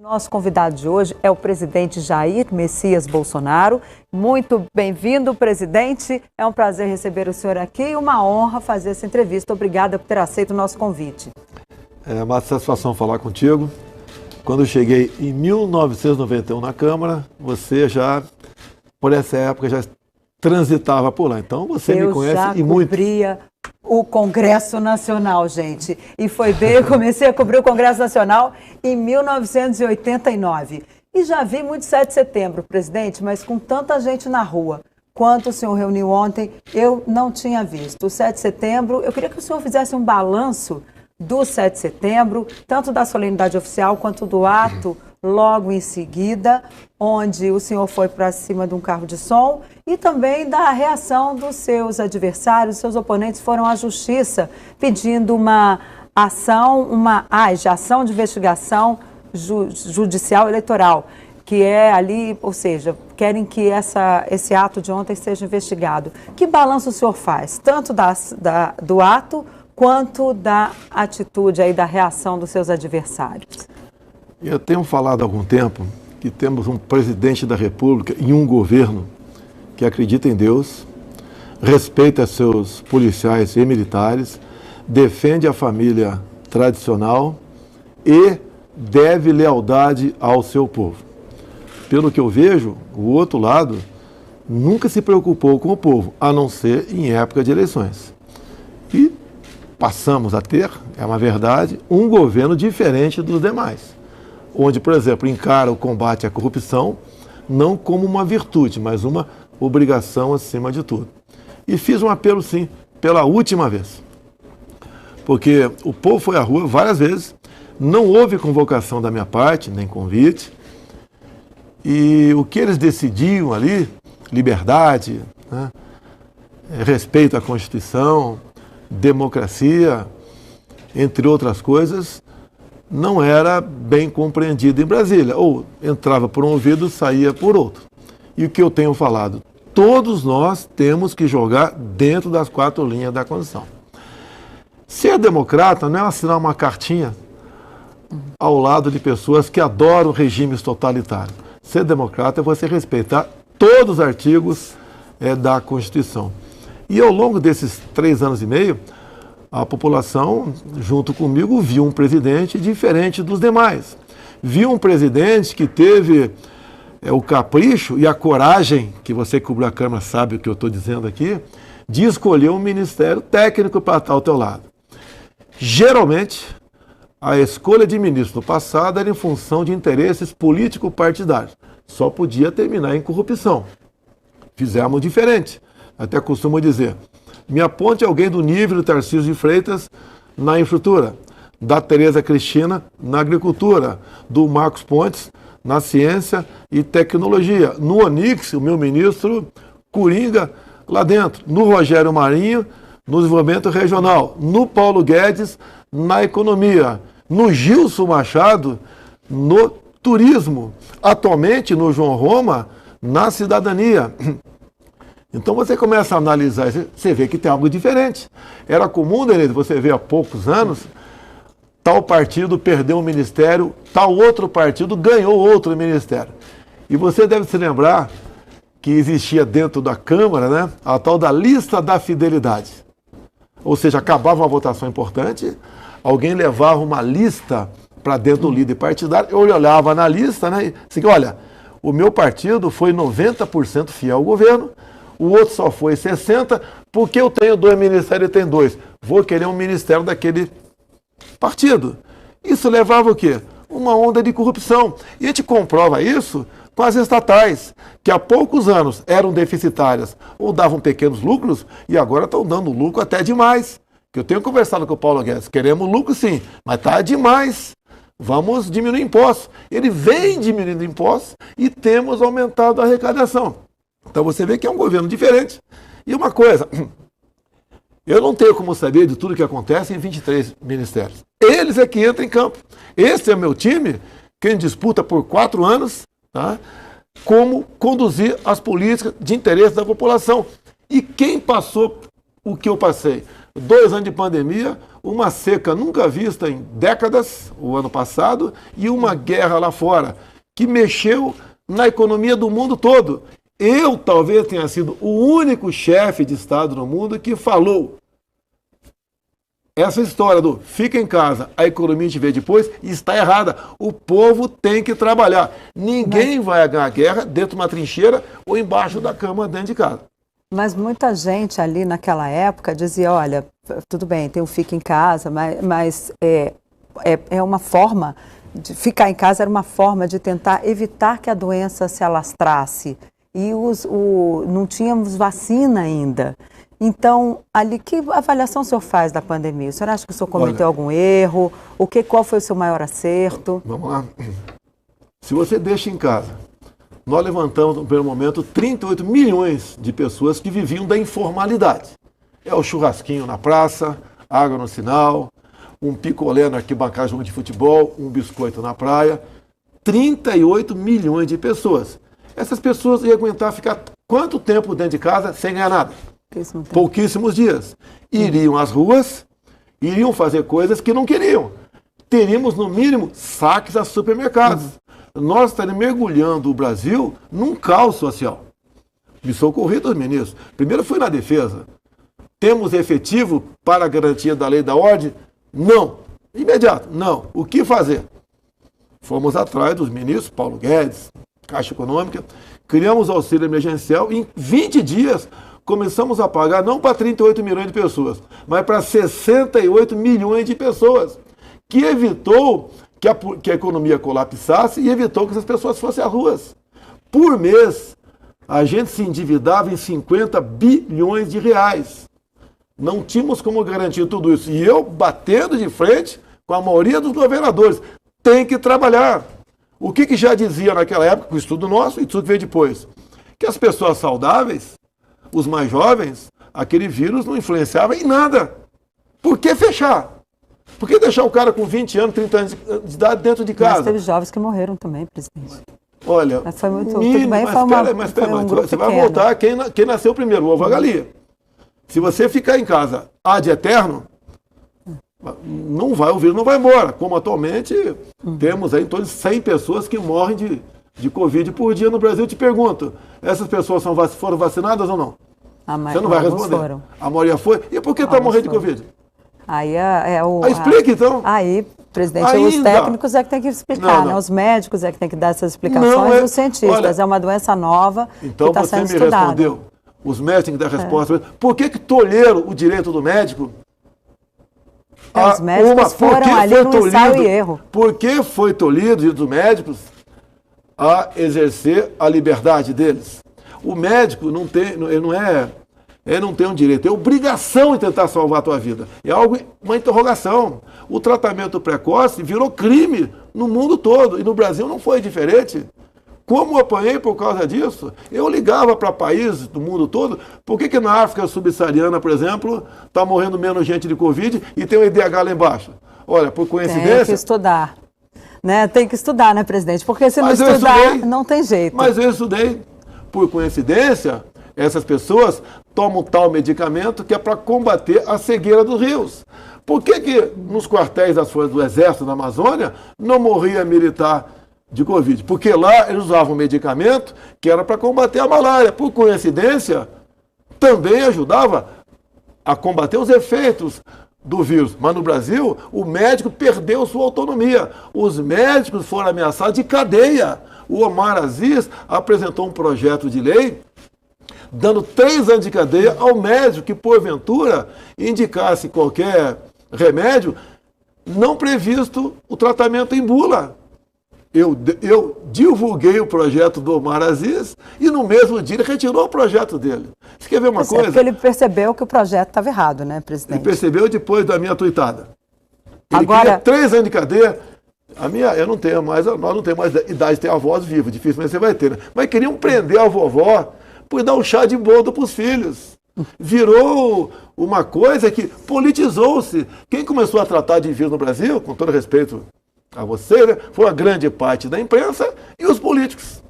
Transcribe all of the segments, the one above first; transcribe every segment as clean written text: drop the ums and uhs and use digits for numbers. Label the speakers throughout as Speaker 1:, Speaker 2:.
Speaker 1: Nosso convidado de hoje é o presidente Jair Messias Bolsonaro. Muito bem-vindo, presidente. É um prazer receber o senhor aqui e uma honra fazer essa entrevista. Obrigada por ter aceito o nosso convite.
Speaker 2: É uma satisfação falar contigo. Quando eu cheguei em 1991 na Câmara, você já, por essa época, já transitava por lá. Então você me conhece e muito.
Speaker 1: Eu já cobria o Congresso Nacional, gente. E foi bem, eu comecei a cobrir o Congresso Nacional em 1989. E já vi muito 7 de setembro, presidente, mas com tanta gente na rua quanto o senhor reuniu ontem, eu não tinha visto. O 7 de setembro, eu queria que o senhor fizesse um balanço do 7 de setembro, tanto da solenidade oficial quanto do ato logo em seguida, onde o senhor foi para cima de um carro de som, e também da reação dos seus adversários, seus oponentes foram à justiça pedindo uma ação, ação de investigação judicial eleitoral, que é ali, ou seja, querem que esse ato de ontem seja investigado. Que balanço o senhor faz, tanto do ato quanto da atitude aí, da reação dos seus adversários?
Speaker 2: Eu tenho falado há algum tempo que temos um presidente da República e um governo que acredita em Deus, respeita seus policiais e militares, defende a família tradicional e deve lealdade ao seu povo. Pelo que eu vejo, o outro lado nunca se preocupou com o povo, a não ser em época de eleições. E passamos a ter, é uma verdade, um governo diferente dos demais, onde, por exemplo, encara o combate à corrupção não como uma virtude, mas uma obrigação acima de tudo. E fiz um apelo, sim, pela última vez, porque o povo foi à rua várias vezes, não houve convocação da minha parte, nem convite, e o que eles decidiam ali, liberdade, né, respeito à Constituição, democracia, entre outras coisas, não era bem compreendido em Brasília, ou entrava por um ouvido, saía por outro. E o que eu tenho falado? Todos nós temos que jogar dentro das 4 linhas da Constituição. Ser democrata não é assinar uma cartinha ao lado de pessoas que adoram regimes totalitários. Ser democrata é você respeitar todos os artigos da Constituição. E ao longo desses 3 anos e meio, a população, junto comigo, viu um presidente diferente dos demais. Viu um presidente que teve o capricho e a coragem, que você que cobriu a Câmara sabe o que eu estou dizendo aqui, de escolher um ministério técnico para estar ao teu lado. Geralmente, a escolha de ministro no passado era em função de interesses político-partidários. Só podia terminar em corrupção. Fizemos diferente. Até costumo dizer, me aponte alguém do nível do Tarcísio de Freitas na infraestrutura, da Tereza Cristina na agricultura, do Marcos Pontes na ciência e tecnologia, no Onix, o meu ministro Coringa lá dentro, no Rogério Marinho, no desenvolvimento regional, no Paulo Guedes, na economia, no Gilson Machado, no turismo, atualmente no João Roma, na cidadania. Então você começa a analisar, você vê que tem algo diferente. Era comum, Denise, você vê há poucos anos, tal partido perdeu um ministério, tal outro partido ganhou outro ministério. E você deve se lembrar que existia dentro da Câmara, né, a tal da lista da fidelidade. Ou seja, acabava uma votação importante, alguém levava uma lista para dentro do líder partidário, eu olhava na lista, né, e assim, olha, o meu partido foi 90% fiel ao governo, o outro só foi 60%, porque eu tenho 2 ministérios e tem 2. Vou querer um ministério daquele partido. Isso levava o quê? Uma onda de corrupção. E a gente comprova isso com as estatais, que há poucos anos eram deficitárias ou davam pequenos lucros e agora estão dando lucro até demais. Que eu tenho conversado com o Paulo Guedes, queremos lucro sim, mas está demais. Vamos diminuir impostos. Ele vem diminuindo impostos e temos aumentado a arrecadação. Então você vê que é um governo diferente. E uma coisa, eu não tenho como saber de tudo que acontece em 23 ministérios. Eles é que entram em campo. Esse é meu time, quem disputa por 4 anos, tá? Como conduzir as políticas de interesse da população. E quem passou o que eu passei? 2 anos de pandemia, uma seca nunca vista em décadas, o ano passado, e uma guerra lá fora, que mexeu na economia do mundo todo. Eu talvez tenha sido o único chefe de Estado no mundo que falou essa história do fica em casa, a economia te vê depois, está errada. O povo tem que trabalhar. Ninguém vai ganhar a guerra dentro de uma trincheira ou embaixo da cama dentro de casa.
Speaker 1: Mas muita gente ali naquela época dizia, olha, tudo bem, tem o fica em casa, mas é uma forma, de ficar em casa era uma forma de tentar evitar que a doença se alastrasse. E não tínhamos vacina ainda. Então, ali, que avaliação o senhor faz da pandemia? O senhor acha que o senhor cometeu algum erro? Qual foi o seu maior acerto?
Speaker 2: Vamos lá. Se você deixa em casa, nós levantamos, no primeiro momento, 38 milhões de pessoas que viviam da informalidade. É o churrasquinho na praça, água no sinal, um picolé na arquibancada, jogo de futebol, um biscoito na praia. 38 milhões de pessoas. Essas pessoas iam aguentar ficar quanto tempo dentro de casa sem ganhar nada? Pouquíssimos dias. Iriam às ruas, iriam fazer coisas que não queriam. Teríamos, no mínimo, saques a supermercados. Nós estaríamos mergulhando o Brasil num caos social. Me socorri dos ministros. Primeiro fui na defesa. Temos efetivo para a garantia da lei e da ordem? Não. Imediato, não. O que fazer? Fomos atrás dos ministros, Paulo Guedes, Caixa Econômica, criamos auxílio emergencial e em 20 dias começamos a pagar não para 38 milhões de pessoas, mas para 68 milhões de pessoas, que evitou que a economia colapsasse e evitou que essas pessoas fossem às ruas. Por mês, a gente se endividava em 50 bilhões de reais. Não tínhamos como garantir tudo isso. E eu batendo de frente com a maioria dos governadores. Tem que trabalhar. O que já dizia naquela época, com o estudo nosso e tudo que veio depois? Que as pessoas saudáveis, os mais jovens, aquele vírus não influenciava em nada. Por que fechar? Por que deixar o cara com 20 anos, 30 anos de idade dentro de casa?
Speaker 1: Mas teve jovens que morreram também, presidente.
Speaker 2: Olha,
Speaker 1: mas foi muito,
Speaker 2: mínimo,
Speaker 1: tudo bem,
Speaker 2: mas você vai voltar quem nasceu primeiro, o ovo a galinha. Se você ficar em casa ad eterno, o vírus não vai embora. Como atualmente temos aí em torno de 100 pessoas que morrem de Covid por dia no Brasil. Eu te pergunto, essas pessoas foram vacinadas ou não? Você não vai responder.
Speaker 1: Foram.
Speaker 2: A maioria foi. E por que está morrendo de Covid?
Speaker 1: Aí
Speaker 2: explica então.
Speaker 1: Aí, presidente, os técnicos é que tem que explicar, né? Os médicos é que tem que dar essas explicações, os cientistas. Olha, é uma doença nova
Speaker 2: então
Speaker 1: que está sendo estudada.
Speaker 2: Então você me respondeu. Os médicos têm que dar resposta. Por que tolheram o direito do médico?
Speaker 1: Os médicos foram ali no ensaio e erro.
Speaker 2: Por que foi tolhido o direito dos médicos a exercer a liberdade deles? O médico não tem um direito, é obrigação de tentar salvar a tua vida. É uma interrogação. O tratamento precoce virou crime no mundo todo e no Brasil não foi diferente. Como eu apanhei por causa disso? Eu ligava para países do mundo todo. Por que na África subsaariana, por exemplo, está morrendo menos gente de Covid e tem o IDH lá embaixo? Olha, por coincidência...
Speaker 1: Tem que estudar. Né? Tem que estudar, né, presidente? Porque se não estudar, não tem jeito.
Speaker 2: Mas eu estudei. Por coincidência, essas pessoas tomam tal medicamento que é para combater a cegueira dos rios. Por que nos quartéis das forças do Exército na Amazônia não morria militar de Covid? Porque lá eles usavam um medicamento que era para combater a malária. Por coincidência, também ajudava a combater os efeitos do vírus. Mas no Brasil, o médico perdeu sua autonomia. Os médicos foram ameaçados de cadeia. O Omar Aziz apresentou um projeto de lei dando 3 anos de cadeia ao médico que, porventura, indicasse qualquer remédio não previsto o tratamento em bula. Eu divulguei o projeto do Omar Aziz e no mesmo dia ele retirou o projeto dele. Você quer ver uma coisa?
Speaker 1: Porque ele percebeu que o projeto estava errado, né, presidente?
Speaker 2: Ele percebeu depois da minha tuitada. Ele queria 3 anos de cadeia. Nós não temos mais idade de ter avós vivos, dificilmente você vai ter, né? Mas queriam prender a vovó por dar um chá de boldo para os filhos. Virou uma coisa que politizou-se. Quem começou a tratar de vírus no Brasil, com todo respeito a você, né, foi a grande parte da imprensa e os políticos.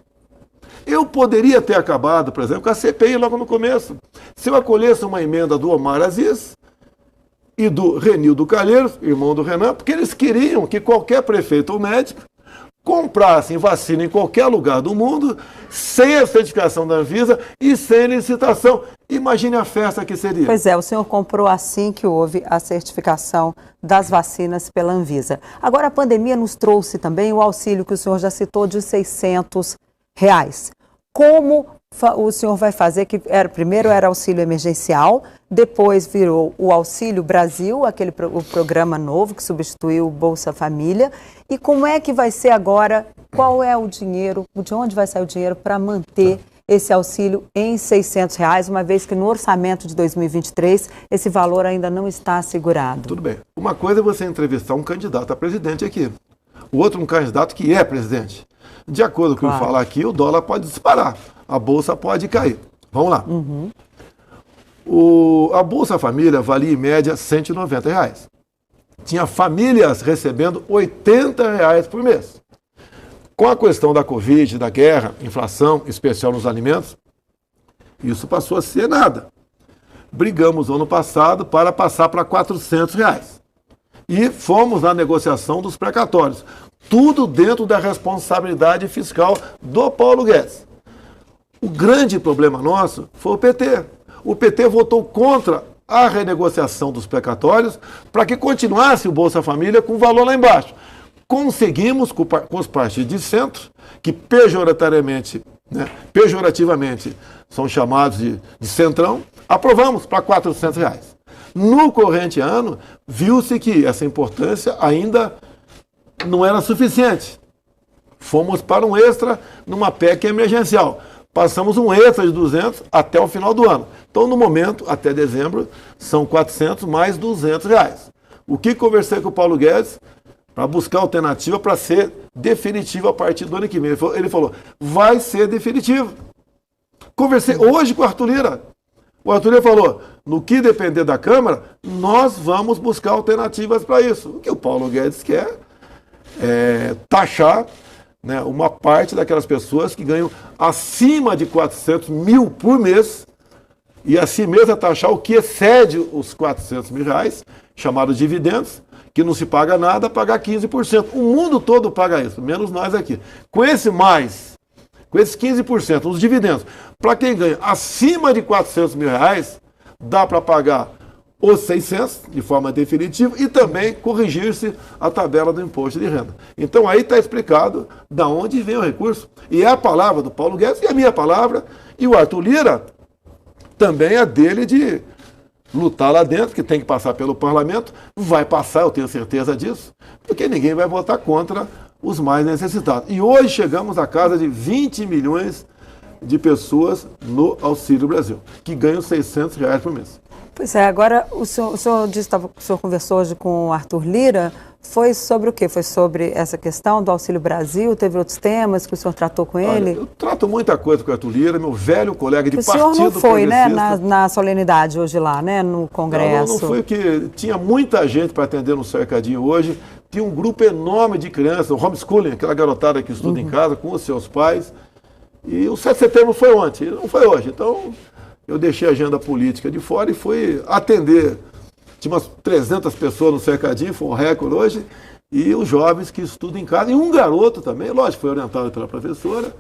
Speaker 2: Eu poderia ter acabado, por exemplo, com a CPI logo no começo. Se eu acolhesse uma emenda do Omar Aziz, e do Renildo Calheiros, irmão do Renan, porque eles queriam que qualquer prefeito ou médico comprassem vacina em qualquer lugar do mundo, sem a certificação da Anvisa e sem licitação. Imagine a festa que seria.
Speaker 1: Pois é, o senhor comprou assim que houve a certificação das vacinas pela Anvisa. Agora, a pandemia nos trouxe também o auxílio que o senhor já citou de R$600. Como o senhor vai fazer, que primeiro era auxílio emergencial, depois virou o Auxílio Brasil, o programa novo que substituiu o Bolsa Família, e como é que vai ser agora, qual é o dinheiro, de onde vai sair o dinheiro para manter esse auxílio em R$600, uma vez que no orçamento de 2023 esse valor ainda não está assegurado?
Speaker 2: Tudo bem. Uma coisa é você entrevistar um candidato a presidente aqui, o outro um candidato que é presidente. De acordo com o que eu falar aqui, o dólar pode disparar, a bolsa pode cair. Vamos lá. A Bolsa Família valia em média R$190. Tinha famílias recebendo R$80 por mês. Com a questão da Covid, da guerra, inflação, especial nos alimentos, isso passou a ser nada. Brigamos ano passado para passar para R$400. E fomos na negociação dos precatórios. Tudo dentro da responsabilidade fiscal do Paulo Guedes. O grande problema nosso foi o PT. O PT votou contra a renegociação dos precatórios para que continuasse o Bolsa Família com valor lá embaixo. Conseguimos, com os partidos de centro, que pejorativamente são chamados de centrão, aprovamos para R$400. No corrente ano, viu-se que essa importância ainda não era suficiente. Fomos para um extra numa PEC emergencial. Passamos um extra de 200 até o final do ano. Então, no momento, até dezembro, são 400 mais R$200. O que conversei com o Paulo Guedes para buscar alternativa para ser definitivo a partir do ano que vem. Ele falou, vai ser definitivo. Conversei hoje com o Arthur Lira. O Arthur Lira falou, no que depender da Câmara, nós vamos buscar alternativas para isso. O que o Paulo Guedes quer é taxar, né, uma parte daquelas pessoas que ganham acima de 400 mil por mês, e assim mesmo é taxar o que excede os R$400 mil, chamado dividendos, que não se paga nada, pagar 15%. O mundo todo paga isso, menos nós aqui. Com esses 15%, os dividendos, para quem ganha acima de R$400 mil, dá para pagar os 600 de forma definitiva e também corrigir-se a tabela do imposto de renda. Então aí está explicado de onde vem o recurso. E é a palavra do Paulo Guedes e a minha palavra, e o Arthur Lira também é dele de lutar lá dentro, que tem que passar pelo parlamento, vai passar, eu tenho certeza disso, porque ninguém vai votar contra os mais necessitados. E hoje chegamos à casa de 20 milhões de pessoas no Auxílio Brasil, que ganham R$600 por mês.
Speaker 1: Pois é, agora o senhor disse que o senhor conversou hoje com o Arthur Lira, foi sobre o quê? Foi sobre essa questão do Auxílio Brasil? Teve outros temas que o senhor tratou com ele?
Speaker 2: Olha, eu trato muita coisa com o Arthur Lira, meu velho colega de partido.
Speaker 1: O senhor não foi, né, na solenidade hoje lá, né, no Congresso?
Speaker 2: Não foi, porque tinha muita gente para atender no cercadinho hoje, tinha um grupo enorme de crianças, o homeschooling, aquela garotada que estuda em casa com os seus pais, e o 7 de setembro foi ontem, não foi hoje, então eu deixei a agenda política de fora e fui atender. Tinha umas 300 pessoas no cercadinho, foi um recorde hoje, e os jovens que estudam em casa, e um garoto também, lógico, foi orientado pela professora,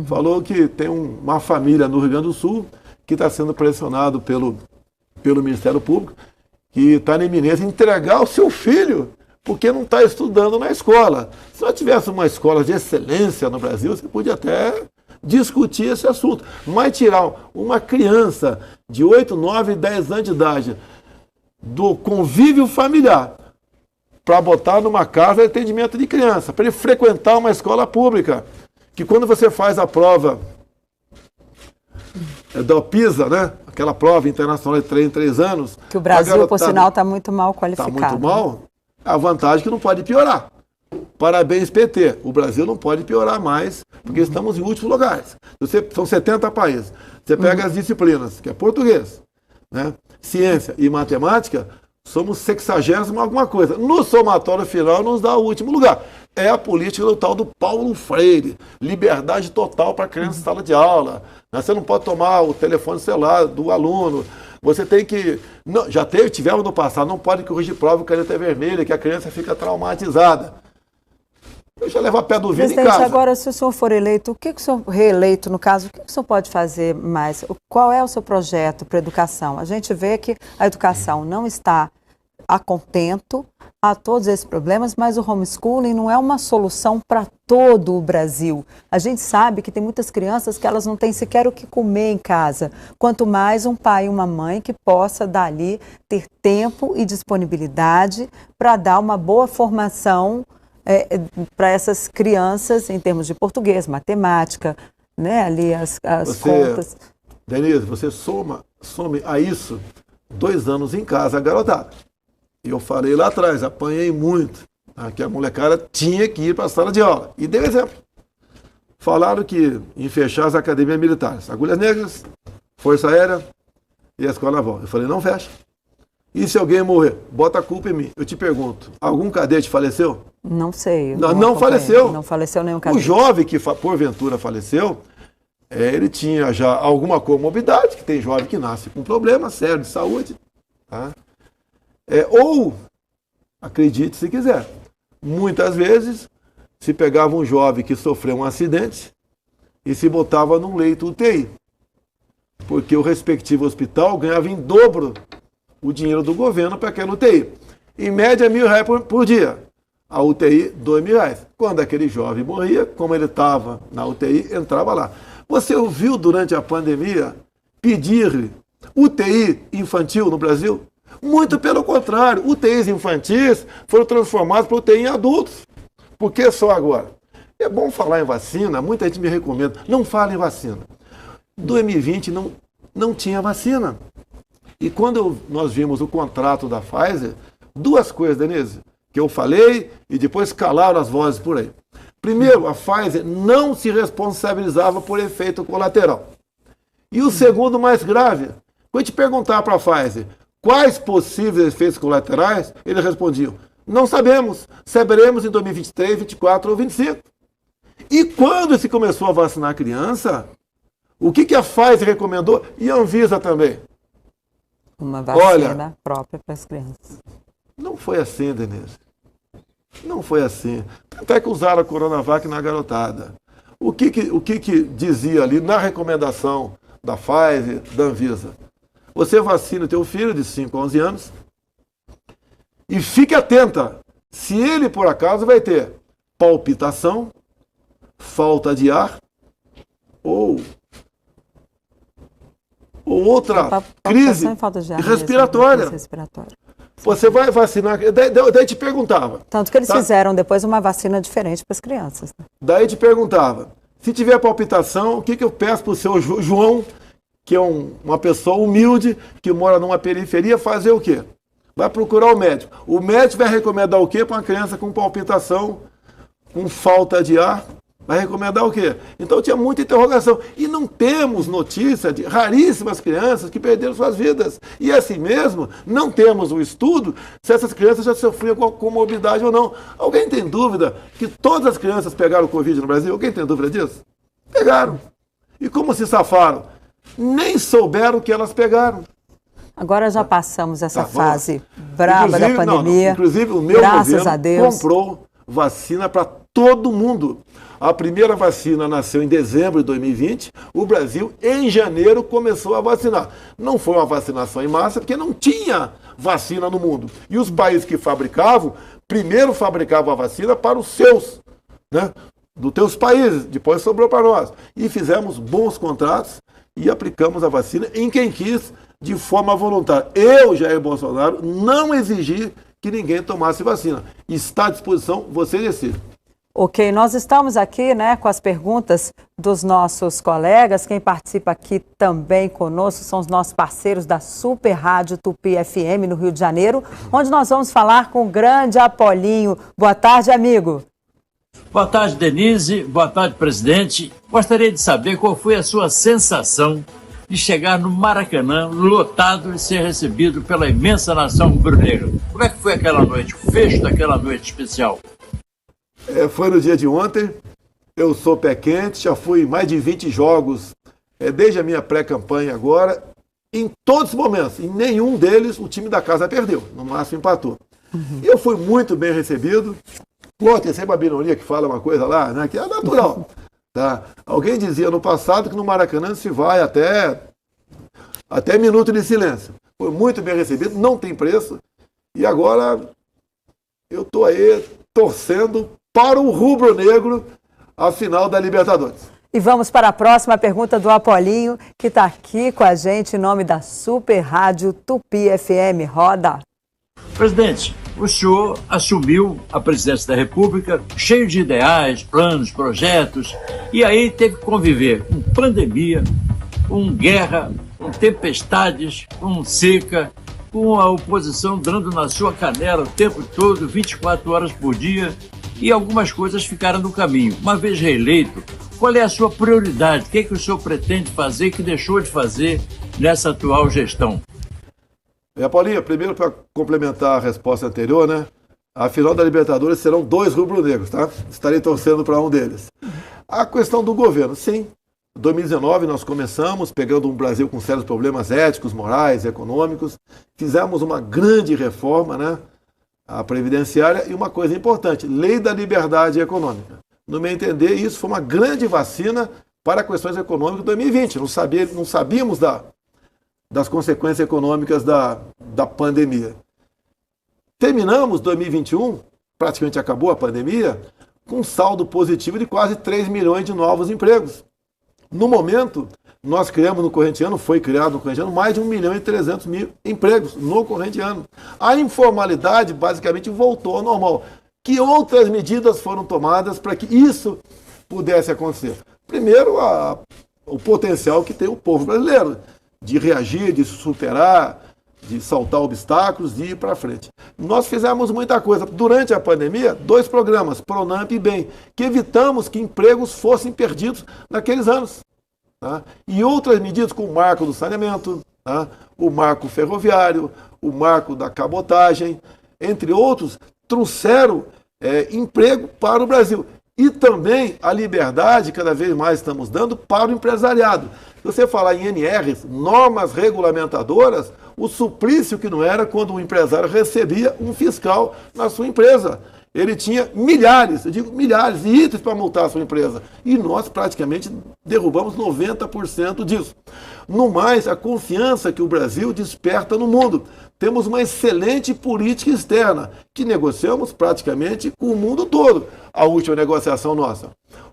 Speaker 2: falou que tem uma família no Rio Grande do Sul que está sendo pressionado pelo Ministério Público, que está na iminência de entregar o seu filho, porque não está estudando na escola. Se nós tivéssemos uma escola de excelência no Brasil, você podia até discutir esse assunto. Mas tirar uma criança de 8, 9, 10 anos de idade do convívio familiar para botar numa casa de atendimento de criança, para ele frequentar uma escola pública, que quando você faz a prova da PISA, né, aquela prova internacional de 3 em 3 anos...
Speaker 1: Que o Brasil, por sinal, está muito mal qualificado.
Speaker 2: Está muito mal. A vantagem é que não pode piorar. Parabéns, PT. O Brasil não pode piorar mais, porque estamos em últimos lugares. São 70 países. Você pega as disciplinas, que é português, né, ciência e matemática, somos 60º alguma coisa. No somatório final nos dá o último lugar. É a política do tal do Paulo Freire. Liberdade total para criança em sala de aula. Você não pode tomar o telefone celular do aluno. Você tem que... Não, tivemos no passado, não pode corrigir prova com caneta vermelha, que a criança fica traumatizada. Deixa eu levar pé do vidro em casa.
Speaker 1: Agora, se o senhor for eleito, o que o senhor, reeleito no caso, o que o senhor pode fazer mais? Qual é o seu projeto para a educação? A gente vê que a educação não está a contento a todos esses problemas, mas o homeschooling não é uma solução para todo o Brasil. A gente sabe que tem muitas crianças que elas não têm sequer o que comer em casa, quanto mais um pai e uma mãe que possa dali ter tempo e disponibilidade para dar uma boa formação para essas crianças em termos de português, matemática, né, ali as contas.
Speaker 2: Denise, você some a isso 2 anos em casa, garotada. Eu falei lá atrás, apanhei muito, que a molecada tinha que ir para a sala de aula. E dei exemplo. Falaram que em fechar as academias militares, Agulhas Negras, Força Aérea e a Escola Naval. Eu falei, não fecha. E se alguém morrer? Bota a culpa em mim. Eu te pergunto, algum cadete faleceu?
Speaker 1: Não sei.
Speaker 2: Não faleceu.
Speaker 1: Não faleceu nenhum cadete.
Speaker 2: O jovem que porventura faleceu, ele tinha já alguma comorbidade, que tem jovem que nasce com problema sério de saúde. Tá? Ou, acredite se quiser, muitas vezes se pegava um jovem que sofreu um acidente e se botava num leito UTI, porque o respectivo hospital ganhava em dobro o dinheiro do governo para aquela UTI. Em média, R$1.000 por dia. A UTI, R$2.000. Quando aquele jovem morria, como ele estava na UTI, entrava lá. Você ouviu durante a pandemia pedir UTI infantil no Brasil? Muito pelo contrário, UTIs infantis foram transformados para UTI em adultos. Por que só agora? É bom falar em vacina, muita gente me recomenda, não fala em vacina. 2020 não tinha vacina. E quando nós vimos o contrato da Pfizer, 2 coisas, Denise, que eu falei e depois calaram as vozes por aí. Primeiro, a Pfizer não se responsabilizava por efeito colateral. E o segundo, mais grave, quando a gente perguntar para a Pfizer quais possíveis efeitos colaterais, eles respondiam, não sabemos, saberemos em 2023, 2024 ou 2025. E quando se começou a vacinar a criança, o que a Pfizer recomendou? E a Anvisa também.
Speaker 1: Uma vacina própria para as crianças.
Speaker 2: Não foi assim, Denise. Não foi assim. Até que usaram a Coronavac na garotada. O que dizia ali na recomendação da Pfizer, da Anvisa? Você vacina o teu filho de 5 a 11 anos e fique atenta se ele, por acaso, vai ter palpitação, falta de ar ou outra crise respiratória. Você vai vacinar... Daí te perguntava...
Speaker 1: Tanto que eles fizeram depois uma vacina diferente para as crianças. Né?
Speaker 2: Daí te perguntava, se tiver palpitação, o que eu peço para o seu João, que é uma pessoa humilde, que mora numa periferia, fazer o quê? Vai procurar o médico. O médico vai recomendar o quê para uma criança com palpitação, com falta de ar? Vai recomendar o quê? Então tinha muita interrogação. E não temos notícia de raríssimas crianças que perderam suas vidas. E assim mesmo, não temos um estudo se essas crianças já sofriam com comorbidade ou não. Alguém tem dúvida que todas as crianças pegaram o Covid no Brasil? Alguém tem dúvida disso? Pegaram. E como se safaram? Nem souberam que elas pegaram.
Speaker 1: Agora já passamos essa fase braba da pandemia.
Speaker 2: Inclusive o meu governo comprou vacina para todo mundo. A primeira vacina nasceu em dezembro de 2020. O Brasil, em janeiro, começou a vacinar. Não foi uma vacinação em massa, porque não tinha vacina no mundo. E os países que fabricavam, primeiro fabricavam a vacina para os seus, né, dos teus países. Depois sobrou para nós. E fizemos bons contratos e aplicamos a vacina em quem quis, de forma voluntária. Eu, Jair Bolsonaro, não exigi que ninguém tomasse vacina. Está à disposição, você decide.
Speaker 1: Ok, nós estamos aqui, né, com as perguntas dos nossos colegas. Quem participa aqui também conosco são os nossos parceiros da Super Rádio Tupi FM no Rio de Janeiro, onde nós vamos falar com o grande Apolinho. Boa tarde, amigo.
Speaker 3: Boa tarde, Denise. Boa tarde, presidente. Gostaria de saber qual foi a sua sensação de chegar no Maracanã lotado e ser recebido pela imensa nação rubro-negra. Como é que foi aquela noite, o fecho daquela noite especial?
Speaker 2: Foi no dia de ontem. Eu sou pé quente, já fui mais de 20 jogos desde a minha pré-campanha agora. Em todos os momentos, em nenhum deles o time da casa perdeu, no máximo empatou. E eu fui muito bem recebido. Pô, tem sempre a minoria que fala uma coisa lá, né, que é natural. Tá? Alguém dizia no passado que no Maracanã se vai até minuto de silêncio. Foi muito bem recebido, não tem preço. E agora eu estou aí torcendo para o rubro-negro a final da Libertadores.
Speaker 1: E vamos para a próxima pergunta do Apolinho, que está aqui com a gente em nome da Super Rádio Tupi FM. Roda.
Speaker 3: Presidente, o senhor assumiu a presidência da República cheio de ideais, planos, projetos, e aí teve que conviver com pandemia, com guerra, com tempestades, com seca, com a oposição dando na sua canela o tempo todo, 24 horas por dia, e algumas coisas ficaram no caminho. Uma vez reeleito, qual é a sua prioridade? O que é que o senhor pretende fazer que deixou de fazer nessa atual gestão?
Speaker 2: Paulinho, primeiro para complementar a resposta anterior, né? A final da Libertadores serão 2 rubro-negros, tá? Estarei torcendo para um deles. A questão do governo, sim. Em 2019 nós começamos pegando um Brasil com sérios problemas éticos, morais, econômicos. Fizemos uma grande reforma, né? A previdenciária e uma coisa importante, lei da liberdade econômica. No meu entender, isso foi uma grande vacina para questões econômicas de 2020. Não sabíamos das consequências econômicas da pandemia. Terminamos 2021, praticamente acabou a pandemia, com um saldo positivo de quase 3 milhões de novos empregos. No momento, nós criamos no corrente ano, foi criado no corrente ano, mais de 1.300.000 empregos no corrente ano. A informalidade basicamente voltou ao normal. Que outras medidas foram tomadas para que isso pudesse acontecer? Primeiro, o potencial que tem o povo brasileiro de reagir, de superar, de saltar obstáculos, de ir para frente. Nós fizemos muita coisa. Durante a pandemia, 2 programas, Pronamp e BEM, que evitamos que empregos fossem perdidos naqueles anos. Tá? E outras medidas, como o marco do saneamento, tá? O marco ferroviário, o marco da cabotagem, entre outros, trouxeram emprego para o Brasil. E também a liberdade, cada vez mais estamos dando, para o empresariado. Se você falar em NRs, normas regulamentadoras, o suplício que não era quando o empresário recebia um fiscal na sua empresa. Ele tinha milhares, eu digo milhares, de itens para multar a sua empresa. E nós praticamente derrubamos 90% disso. No mais, a confiança que o Brasil desperta no mundo. Temos uma excelente política externa, que negociamos praticamente com o mundo todo. A última negociação nossa.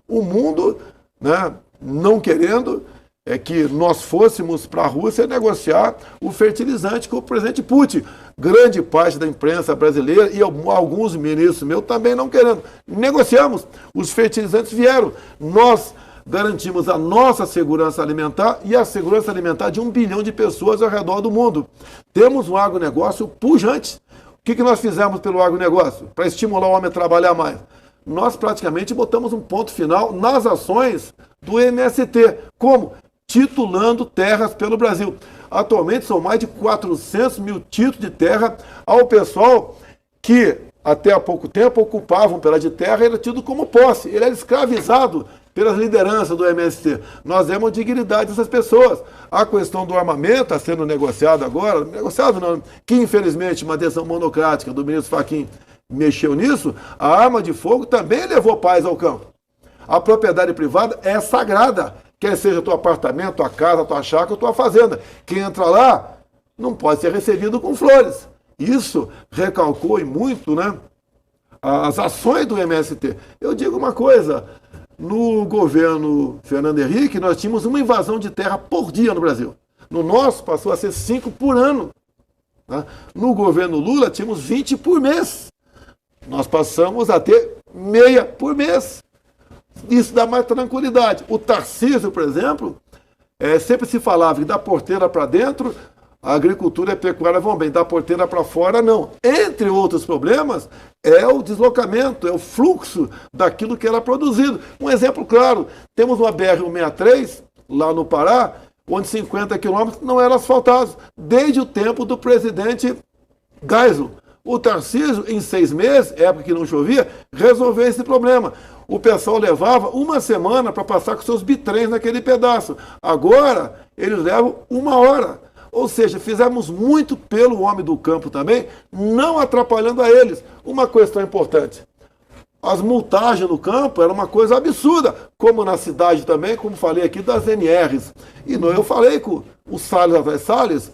Speaker 2: O mundo, né, não querendo que nós fôssemos para a Rússia negociar o fertilizante com o presidente Putin. Grande parte da imprensa brasileira e alguns ministros meus também não querendo. Negociamos, os fertilizantes vieram. Nós garantimos a nossa segurança alimentar e a segurança alimentar de 1 bilhão de pessoas ao redor do mundo. Temos um agronegócio pujante. O que nós fizemos pelo agronegócio? Para estimular o homem a trabalhar mais. Nós praticamente botamos um ponto final nas ações do MST. Como? Titulando terras pelo Brasil. Atualmente são mais de 400 mil títulos de terra ao pessoal que até há pouco tempo ocupavam pela de terra e era tido como posse. Ele era escravizado pelas lideranças do MST. Nós demos dignidade a essas pessoas. A questão do armamento está sendo negociada agora, negociado não, que infelizmente uma decisão monocrática do ministro Fachin mexeu nisso, a arma de fogo também levou paz ao campo. A propriedade privada é sagrada, quer seja teu apartamento, tua casa, tua chácara ou tua fazenda. Quem entra lá não pode ser recebido com flores. Isso recalcou e muito, né, as ações do MST. Eu digo uma coisa, no governo Fernando Henrique nós tínhamos uma invasão de terra por dia no Brasil. No nosso passou a ser 5 por ano. Né? No governo Lula tínhamos 20 por mês. Nós passamos a ter meia por mês. Isso dá mais tranquilidade. O Tarcísio, por exemplo, sempre se falava que da porteira para dentro, a agricultura e a pecuária vão bem, da porteira para fora, não. Entre outros problemas, é o deslocamento, é o fluxo daquilo que era produzido. Um exemplo claro, temos uma BR-163, lá no Pará, onde 50 quilômetros não eram asfaltados, desde o tempo do presidente Geisel. O Tarcísio, em 6 meses, época que não chovia, resolveu esse problema. O pessoal levava 1 semana para passar com seus bitrens naquele pedaço. Agora, eles levam 1 hora. Ou seja, fizemos muito pelo homem do campo também, não atrapalhando a eles. Uma questão importante. As multagens no campo era uma coisa absurda, como na cidade também, como falei aqui, das NRs. E eu falei com o Salles,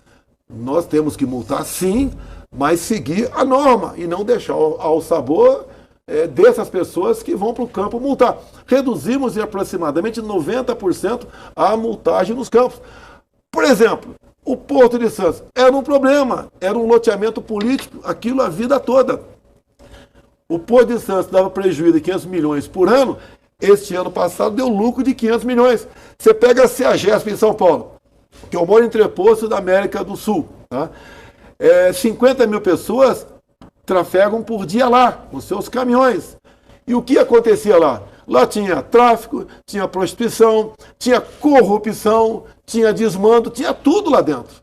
Speaker 2: nós temos que multar sim, mas seguir a norma e não deixar ao sabor dessas pessoas que vão para o campo multar. Reduzimos em aproximadamente 90% a multagem nos campos. Por exemplo, o Porto de Santos era um problema, era um loteamento político, aquilo a vida toda. O Porto de Santos dava prejuízo de 500 milhões por ano, este ano passado deu lucro de 500 milhões. Você pega a CEAGESP em São Paulo, que eu moro em Entreposto da América do Sul, tá? 50 mil pessoas trafegam por dia lá, com seus caminhões. E o que acontecia lá? Lá tinha tráfico, tinha prostituição, tinha corrupção, tinha desmando, tinha tudo lá dentro.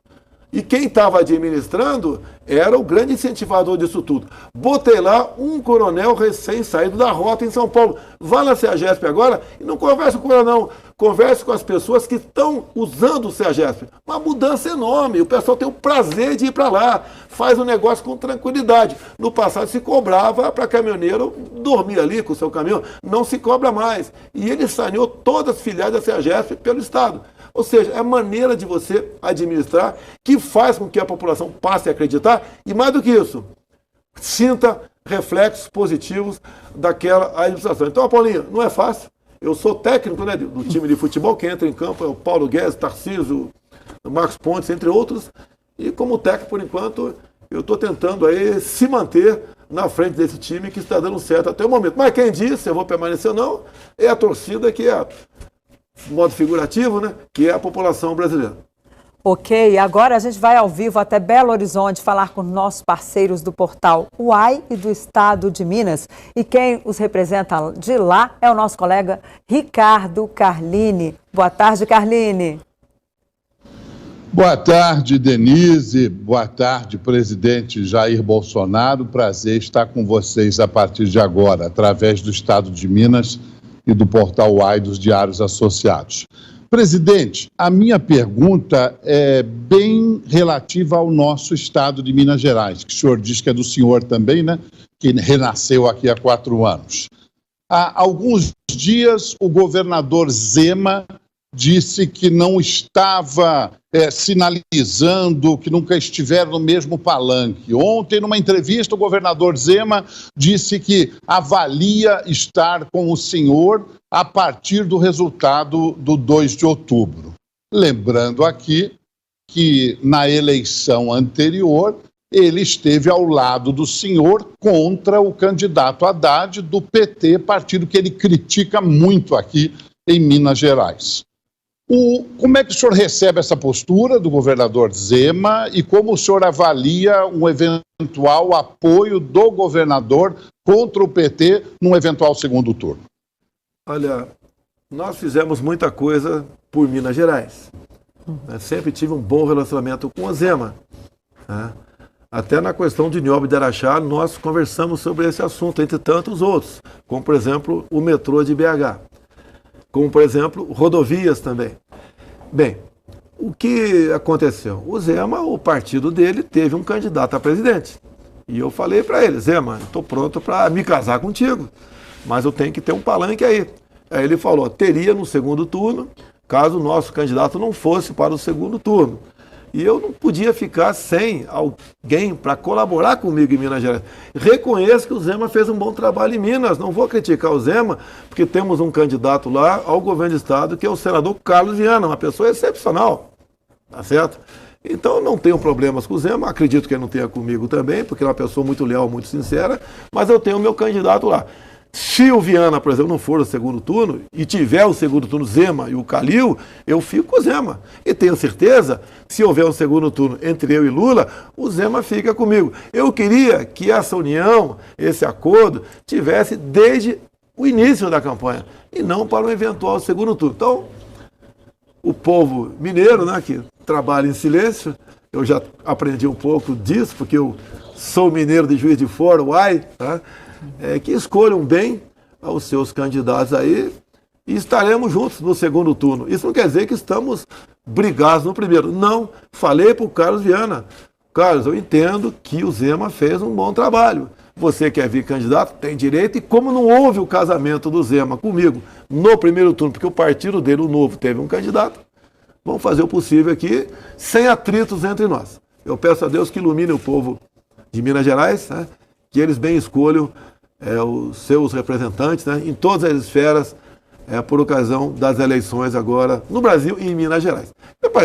Speaker 2: E quem estava administrando era o grande incentivador disso tudo. Botei lá um coronel recém-saído da rota em São Paulo. Vá na CEAGESP agora e não converse com ela não. Converse com as pessoas que estão usando o CEAGESP. Uma mudança enorme. O pessoal tem o prazer de ir para lá. Faz o negócio com tranquilidade. No passado se cobrava para caminhoneiro dormir ali com o seu caminhão. Não se cobra mais. E ele saneou todas as filiais da CEAGESP pelo Estado. Ou seja, é a maneira de você administrar que faz com que a população passe a acreditar e, mais do que isso, sinta reflexos positivos daquela administração. Então, Paulinho, não é fácil. Eu sou técnico, né, do time de futebol, quem entra em campo é o Paulo Guedes, Tarcísio, Marcos Pontes, entre outros. E como técnico, por enquanto, eu estou tentando aí se manter na frente desse time que está dando certo até o momento. Mas quem disse se eu vou permanecer ou não, é a torcida que é... modo figurativo, né? Que é a população brasileira.
Speaker 1: Ok, agora a gente vai ao vivo até Belo Horizonte falar com nossos parceiros do portal UAI e do Estado de Minas. E quem os representa de lá é o nosso colega Ricardo Carlini. Boa tarde, Carlini.
Speaker 4: Boa tarde, Denise. Boa tarde, presidente Jair Bolsonaro. Prazer estar com vocês a partir de agora, através do Estado de Minas e do portal UAI dos Diários Associados. Presidente, a minha pergunta é bem relativa ao nosso estado de Minas Gerais, que o senhor diz que é do senhor também, né? Que renasceu aqui há 4 anos. Há alguns dias, o governador Zema disse que não estava sinalizando, que nunca estiveram no mesmo palanque. Ontem, numa entrevista, o governador Zema disse que avalia estar com o senhor a partir do resultado do 2 de outubro. Lembrando aqui que na eleição anterior ele esteve ao lado do senhor contra o candidato Haddad do PT, partido que ele critica muito aqui em Minas Gerais. Como é que o senhor recebe essa postura do governador Zema e como o senhor avalia um eventual apoio do governador contra o PT num eventual segundo turno?
Speaker 2: Olha, nós fizemos muita coisa por Minas Gerais. Sempre tive um bom relacionamento com o Zema. Até na questão de Nióbio de Araxá, nós conversamos sobre esse assunto, entre tantos outros, como, por exemplo, o metrô de BH. Como, por exemplo, rodovias também. Bem, o que aconteceu? O Zema, o partido dele, teve um candidato a presidente. E eu falei para ele, Zema, estou pronto para me casar contigo, mas eu tenho que ter um palanque aí. Aí ele falou, teria no segundo turno, caso o nosso candidato não fosse para o segundo turno. E eu não podia ficar sem alguém para colaborar comigo em Minas Gerais. Reconheço que o Zema fez um bom trabalho em Minas, não vou criticar o Zema, porque temos um candidato lá ao governo do estado, que é o senador Carlos Viana, uma pessoa excepcional, tá certo? Então não tenho problemas com o Zema, acredito que ele não tenha comigo também, porque ele é uma pessoa muito leal, muito sincera, mas eu tenho o meu candidato lá. Se o Viana, por exemplo, não for o segundo turno, e tiver o segundo turno Zema e o Calil, eu fico com o Zema. E tenho certeza, se houver um segundo turno entre eu e Lula, o Zema fica comigo. Eu queria que essa união, esse acordo, tivesse desde o início da campanha, e não para um eventual segundo turno. Então, o povo mineiro, né, que trabalha em silêncio, eu já aprendi um pouco disso, porque eu sou mineiro de Juiz de Fora, UAI, tá? Que escolham bem os seus candidatos aí e estaremos juntos no segundo turno. Isso não quer dizer que estamos brigados no primeiro. Não, falei para o Carlos Viana. Carlos, eu entendo que o Zema fez um bom trabalho. Você quer vir candidato? Tem direito. E como não houve o casamento do Zema comigo no primeiro turno, porque o partido dele, o Novo, teve um candidato, vamos fazer o possível aqui, sem atritos entre nós. Eu peço a Deus que ilumine o povo de Minas Gerais, né, que eles bem escolham os seus representantes, né, em todas as esferas, por ocasião das eleições agora no Brasil e em Minas Gerais.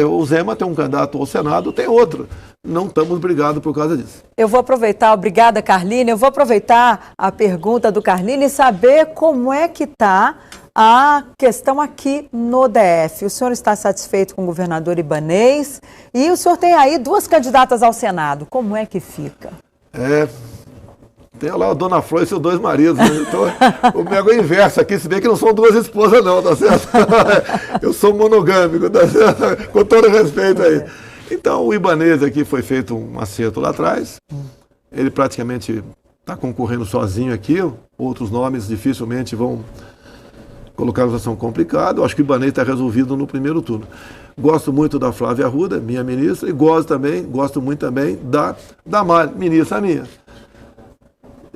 Speaker 2: O Zema tem um candidato ao Senado, tem outro. Não estamos brigados por causa disso.
Speaker 1: Eu vou aproveitar, obrigada Carline, eu vou aproveitar a pergunta do Carline e saber como é que está a questão aqui no DF. O senhor está satisfeito com o governador Ibanez e o senhor tem aí 2 candidatas ao Senado. Como é que fica?
Speaker 2: Tem lá a Dona Flor e seus 2 maridos. Né? Então, o meu é o inverso aqui, se bem que não são 2 esposas não, tá certo? Eu sou monogâmico, tá certo? Com todo respeito aí. Então, o Ibanez aqui foi feito um acerto lá atrás. Ele praticamente está concorrendo sozinho aqui. Outros nomes dificilmente vão colocar uma situação complicada. Eu acho que o Ibanez está resolvido no primeiro turno. Gosto muito da Flávia Arruda, minha ministra, e gosto muito também da Mari, ministra minha.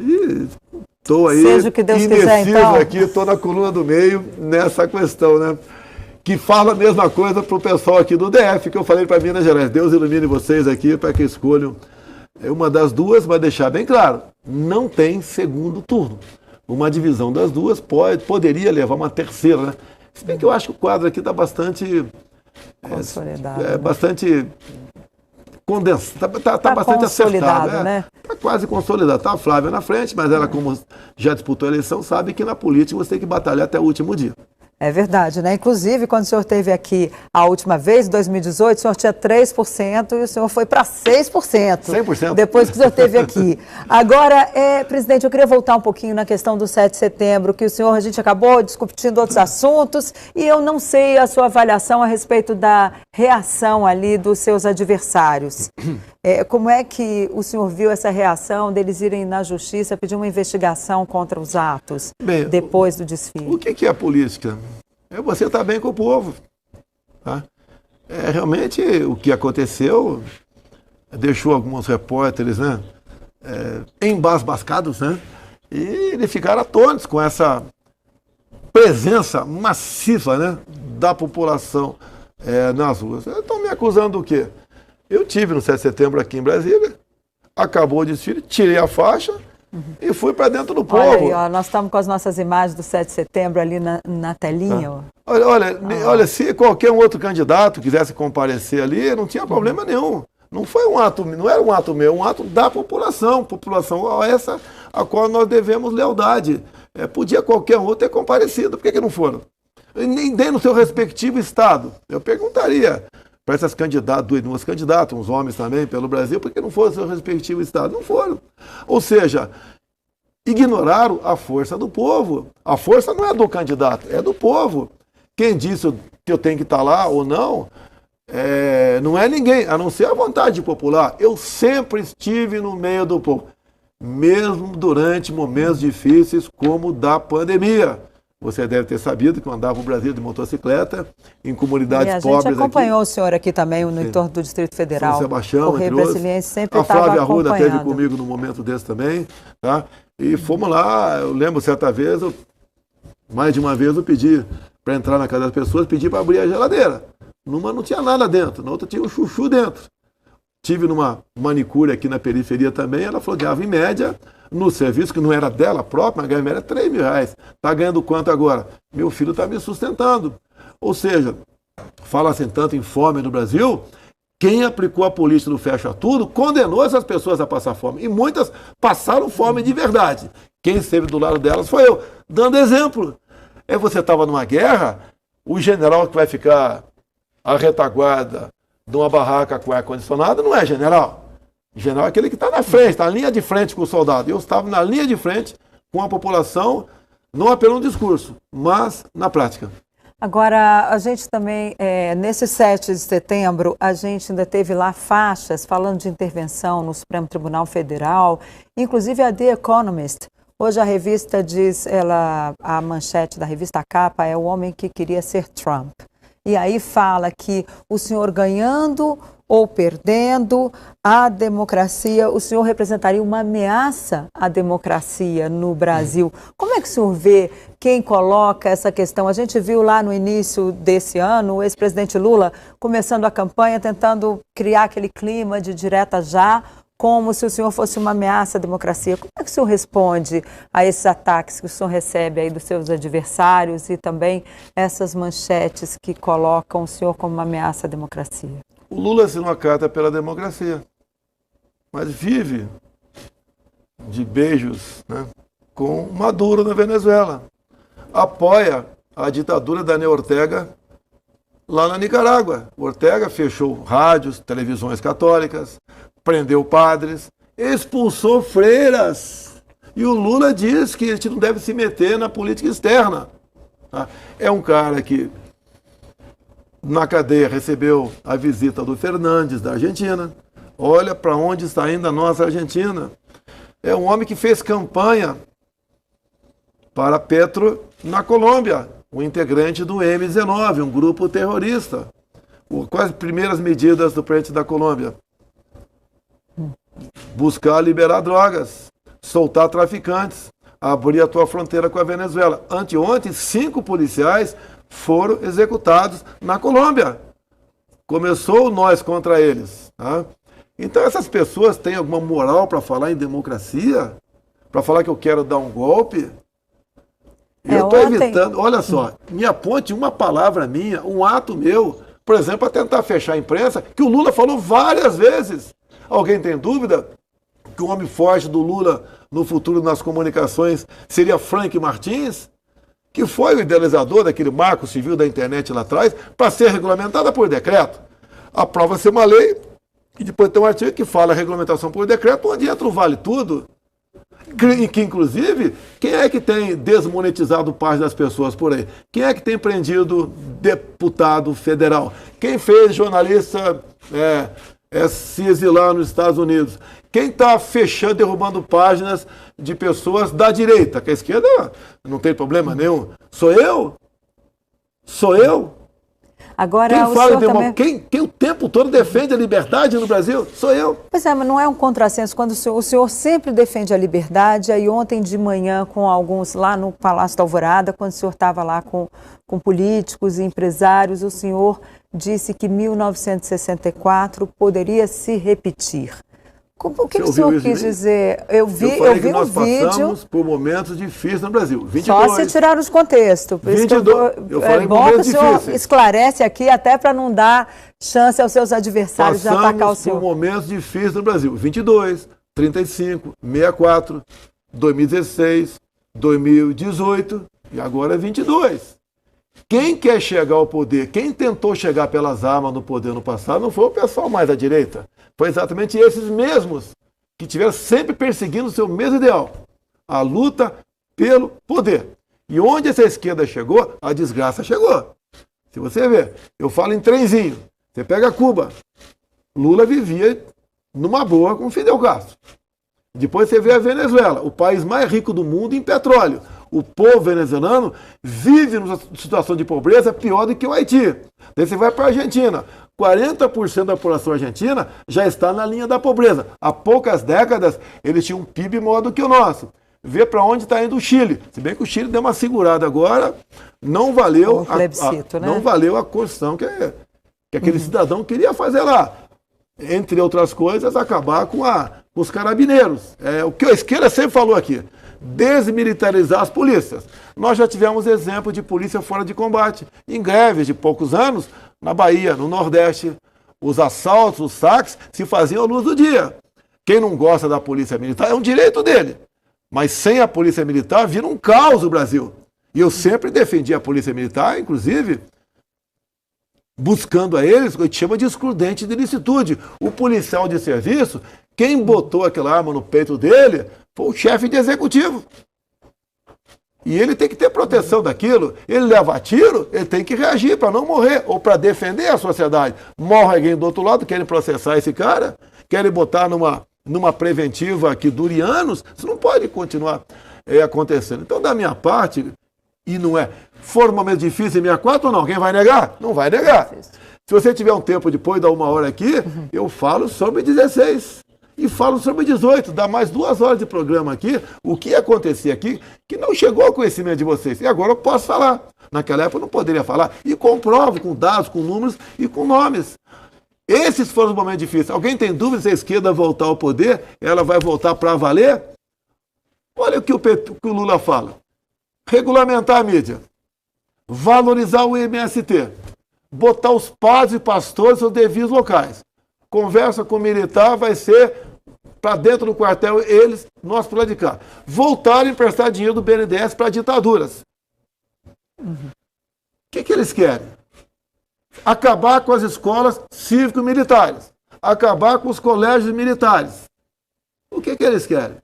Speaker 2: E estou aí
Speaker 1: seja o que Deus quiser, então.
Speaker 2: Aqui, estou na coluna do meio nessa questão, né? Que fala a mesma coisa para o pessoal aqui do DF, que eu falei para Minas Gerais. Deus ilumine vocês aqui para que escolham uma das 2, vai deixar bem claro, não tem segundo turno. Uma divisão das 2 poderia levar uma terceira, né? Se bem que eu acho que o quadro aqui está bastante
Speaker 1: consolidado.
Speaker 2: Bastante condensado, está bastante acertado.
Speaker 1: Né?
Speaker 2: Está quase consolidado. Está a Flávia na frente, mas ela, como já disputou a eleição, sabe que na política você tem que batalhar até o último dia.
Speaker 1: É verdade, né? Inclusive, quando o senhor esteve aqui a última vez, em 2018, o senhor tinha 3% e o senhor foi para 6%.
Speaker 2: 100%.
Speaker 1: Depois que o senhor esteve aqui. Agora, presidente, eu queria voltar um pouquinho na questão do 7 de setembro, que a gente acabou discutindo outros assuntos, e eu não sei a sua avaliação a respeito da reação ali dos seus adversários. Como é que o senhor viu essa reação deles irem na justiça pedir uma investigação contra os atos depois do desfile?
Speaker 2: O que é a política? É você estar bem com o povo. Tá? Realmente o que aconteceu deixou alguns repórteres, né, embasbacados, né, e eles ficaram atônitos com essa presença massiva, né, da população nas ruas. Estão me acusando do quê? Eu tive no 7 de setembro aqui em Brasília, acabou o desfile, tirei a faixa e fui para dentro do povo.
Speaker 1: Olha aí, ó, nós estamos com as nossas imagens do 7 de setembro ali na telinha. Ó.
Speaker 2: Olha, se qualquer outro candidato quisesse comparecer ali, não tinha problema nenhum. Não foi um ato, não era um ato meu, um ato da população essa a qual nós devemos lealdade. Podia qualquer outro ter comparecido, por que não foram? Nem no seu respectivo estado. Eu perguntaria para essas candidatas, 2 candidatas, uns homens também pelo Brasil, porque não foram no seu respectivo estado. Não foram. Ou seja, ignoraram a força do povo. A força não é do candidato, é do povo. Quem disse que eu tenho que estar lá ou não, não é ninguém, a não ser a vontade popular. Eu sempre estive no meio do povo, mesmo durante momentos difíceis como o da pandemia. Você deve ter sabido que eu andava no Brasil de motocicleta, em comunidades pobres.
Speaker 1: A gente acompanhou o senhor aqui também no entorno do Distrito Federal.
Speaker 2: São Sebastião,
Speaker 1: Correio Brasiliense sempre
Speaker 2: a
Speaker 1: estava
Speaker 2: Flávia Arruda
Speaker 1: acompanhando.
Speaker 2: esteve comigo num momento desse também. Tá? E fomos lá, eu lembro certa vez, mais de uma vez eu pedi para entrar na casa das pessoas, pedi para abrir a geladeira. Numa não tinha nada dentro, na outra tinha um chuchu dentro. Tive numa manicure aqui na periferia também, ela falou que ganhava em média, no serviço, que não era dela própria, mas ganhava em média R$3.000. Está ganhando quanto agora? Meu filho está me sustentando. Ou seja, fala assim tanto em fome no Brasil, quem aplicou a política do fecha tudo, condenou essas pessoas a passar fome. E muitas passaram fome de verdade. Quem esteve do lado delas foi eu, dando exemplo. Você estava numa guerra, o general que vai ficar à retaguarda de uma barraca com ar-condicionado não é general. O general é aquele que está na frente, está na linha de frente com o soldado. Eu estava na linha de frente com a população, não apenas no discurso, mas na prática.
Speaker 1: Agora, a gente também, nesse 7 de setembro, a gente ainda teve lá faixas falando de intervenção no Supremo Tribunal Federal, inclusive a The Economist, Hoje a revista diz, a manchete da revista Capa é o homem que queria ser Trump. E aí fala que o senhor ganhando ou perdendo a democracia, o senhor representaria uma ameaça à democracia no Brasil. Como é que o senhor vê quem coloca essa questão? A gente viu lá no início desse ano o ex-presidente Lula começando a campanha, tentando criar aquele clima de direta já, como se o senhor fosse uma ameaça à democracia. Como é que o senhor responde a esses ataques que o senhor recebe aí dos seus adversários e também essas manchetes que colocam o senhor como uma ameaça à democracia?
Speaker 2: O Lula assinou a carta pela democracia, mas vive de beijos, né, com Maduro na Venezuela. Apoia a ditadura da Daniel Ortega lá na Nicarágua. Ortega fechou rádios, televisões católicas, prendeu padres, expulsou freiras. E o Lula diz que a gente não deve se meter na política externa. Tá? É um cara que, na cadeia, recebeu a visita do Fernandes, da Argentina. Olha para onde está indo a nossa Argentina. É um homem que fez campanha para Petro na Colômbia, um integrante do M19, um grupo terrorista. Quais as primeiras medidas do presidente da Colômbia? Buscar liberar drogas, soltar traficantes, abrir a tua fronteira com a Venezuela. Anteontem, 5 policiais foram executados na Colômbia. Começou nós contra eles. Tá? Então essas pessoas têm alguma moral para falar em democracia? Para falar que eu quero dar um golpe? Eu estou evitando, olha só, me aponte uma palavra minha, um ato meu, por exemplo, para tentar fechar a imprensa, que o Lula falou várias vezes. Alguém tem dúvida que o homem forte do Lula no futuro nas comunicações seria Frank Martins, que foi o idealizador daquele marco civil da internet lá atrás, para ser regulamentada por decreto? Aprova-se uma lei e depois tem um artigo que fala regulamentação por decreto, onde entra o vale tudo. Que, inclusive, quem é que tem desmonetizado parte das pessoas por aí? Quem é que tem prendido deputado federal? Quem fez jornalista se exilar nos Estados Unidos? Quem está fechando, derrubando páginas de pessoas da direita? Que a esquerda não tem problema nenhum. Sou eu? Sou eu?
Speaker 1: Agora,
Speaker 2: quem o tempo todo defende a liberdade no Brasil? Sou eu.
Speaker 1: Pois é, mas não é um contrassenso quando o senhor sempre defende a liberdade, aí ontem de manhã com alguns lá no Palácio da Alvorada, quando o senhor estava lá com políticos e empresários, o senhor disse que 1964 poderia se repetir. O que o senhor quis dizer? Eu vi um vídeo. Nós
Speaker 2: passamos por momentos difíceis no Brasil. 22,
Speaker 1: só se tirar os contextos.
Speaker 2: 22, eu falei
Speaker 1: bom que o senhor esclarece aqui, até para não dar chance aos seus adversários de atacar o senhor.
Speaker 2: Passamos por momentos difíceis no Brasil. 22, 35, 64, 2016, 2018 e agora 22. Quem quer chegar ao poder, quem tentou chegar pelas armas no poder no passado, não foi o pessoal mais da direita. Foi exatamente esses mesmos que tiveram sempre perseguindo o seu mesmo ideal. A luta pelo poder. E onde essa esquerda chegou, a desgraça chegou. Se você ver, eu falo em trenzinho. Você pega Cuba. Lula vivia numa boa com Fidel Castro. Depois você vê a Venezuela, o país mais rico do mundo em petróleo. O povo venezuelano vive numa situação de pobreza pior do que o Haiti. Daí você vai para a Argentina. 40% da população argentina já está na linha da pobreza. Há poucas décadas, eles tinham um PIB maior do que o nosso. Vê para onde está indo o Chile. Se bem que o Chile deu uma segurada agora, não valeu, não valeu a construção que aquele cidadão queria fazer lá. Entre outras coisas, acabar com os carabineiros. O que a esquerda sempre falou aqui. Desmilitarizar as polícias. Nós já tivemos exemplo de polícia fora de combate. Em greves de poucos anos, na Bahia, no Nordeste, os assaltos, os saques se faziam à luz do dia. Quem não gosta da polícia militar é um direito dele. Mas sem a polícia militar vira um caos o Brasil. E eu sempre defendi a polícia militar, inclusive, buscando a eles o que a gente chama de excludente de ilicitude. O policial de serviço, quem botou aquela arma no peito dele foi o chefe de executivo. E ele tem que ter proteção daquilo. Ele leva tiro, ele tem que reagir para não morrer ou para defender a sociedade. Morre alguém do outro lado, querem processar esse cara, querem botar numa preventiva que dure anos. Isso não pode continuar. acontecendo. Então, da minha parte, e não é, for um momento difícil em 64 ou não, alguém vai negar? Não vai negar. Se você tiver um tempo depois da 1 hora aqui, eu falo sobre 16 e falo sobre 18, dá mais 2 horas de programa aqui, o que ia acontecer aqui, que não chegou ao conhecimento de vocês. E agora eu posso falar. Naquela época eu não poderia falar. E comprovo com dados, com números e com nomes. Esses foram os momentos difíceis. Alguém tem dúvida se a esquerda voltar ao poder, ela vai voltar para valer? Olha o que o Lula fala. Regulamentar a mídia. Valorizar o MST. Botar os padres e pastores nos devidos locais. Conversa com o militar vai ser para dentro do quartel, eles, nós para lá de cá. Voltar a emprestar dinheiro do BNDES para ditaduras. O que eles querem? Acabar com as escolas cívico-militares. Acabar com os colégios militares. O que eles querem?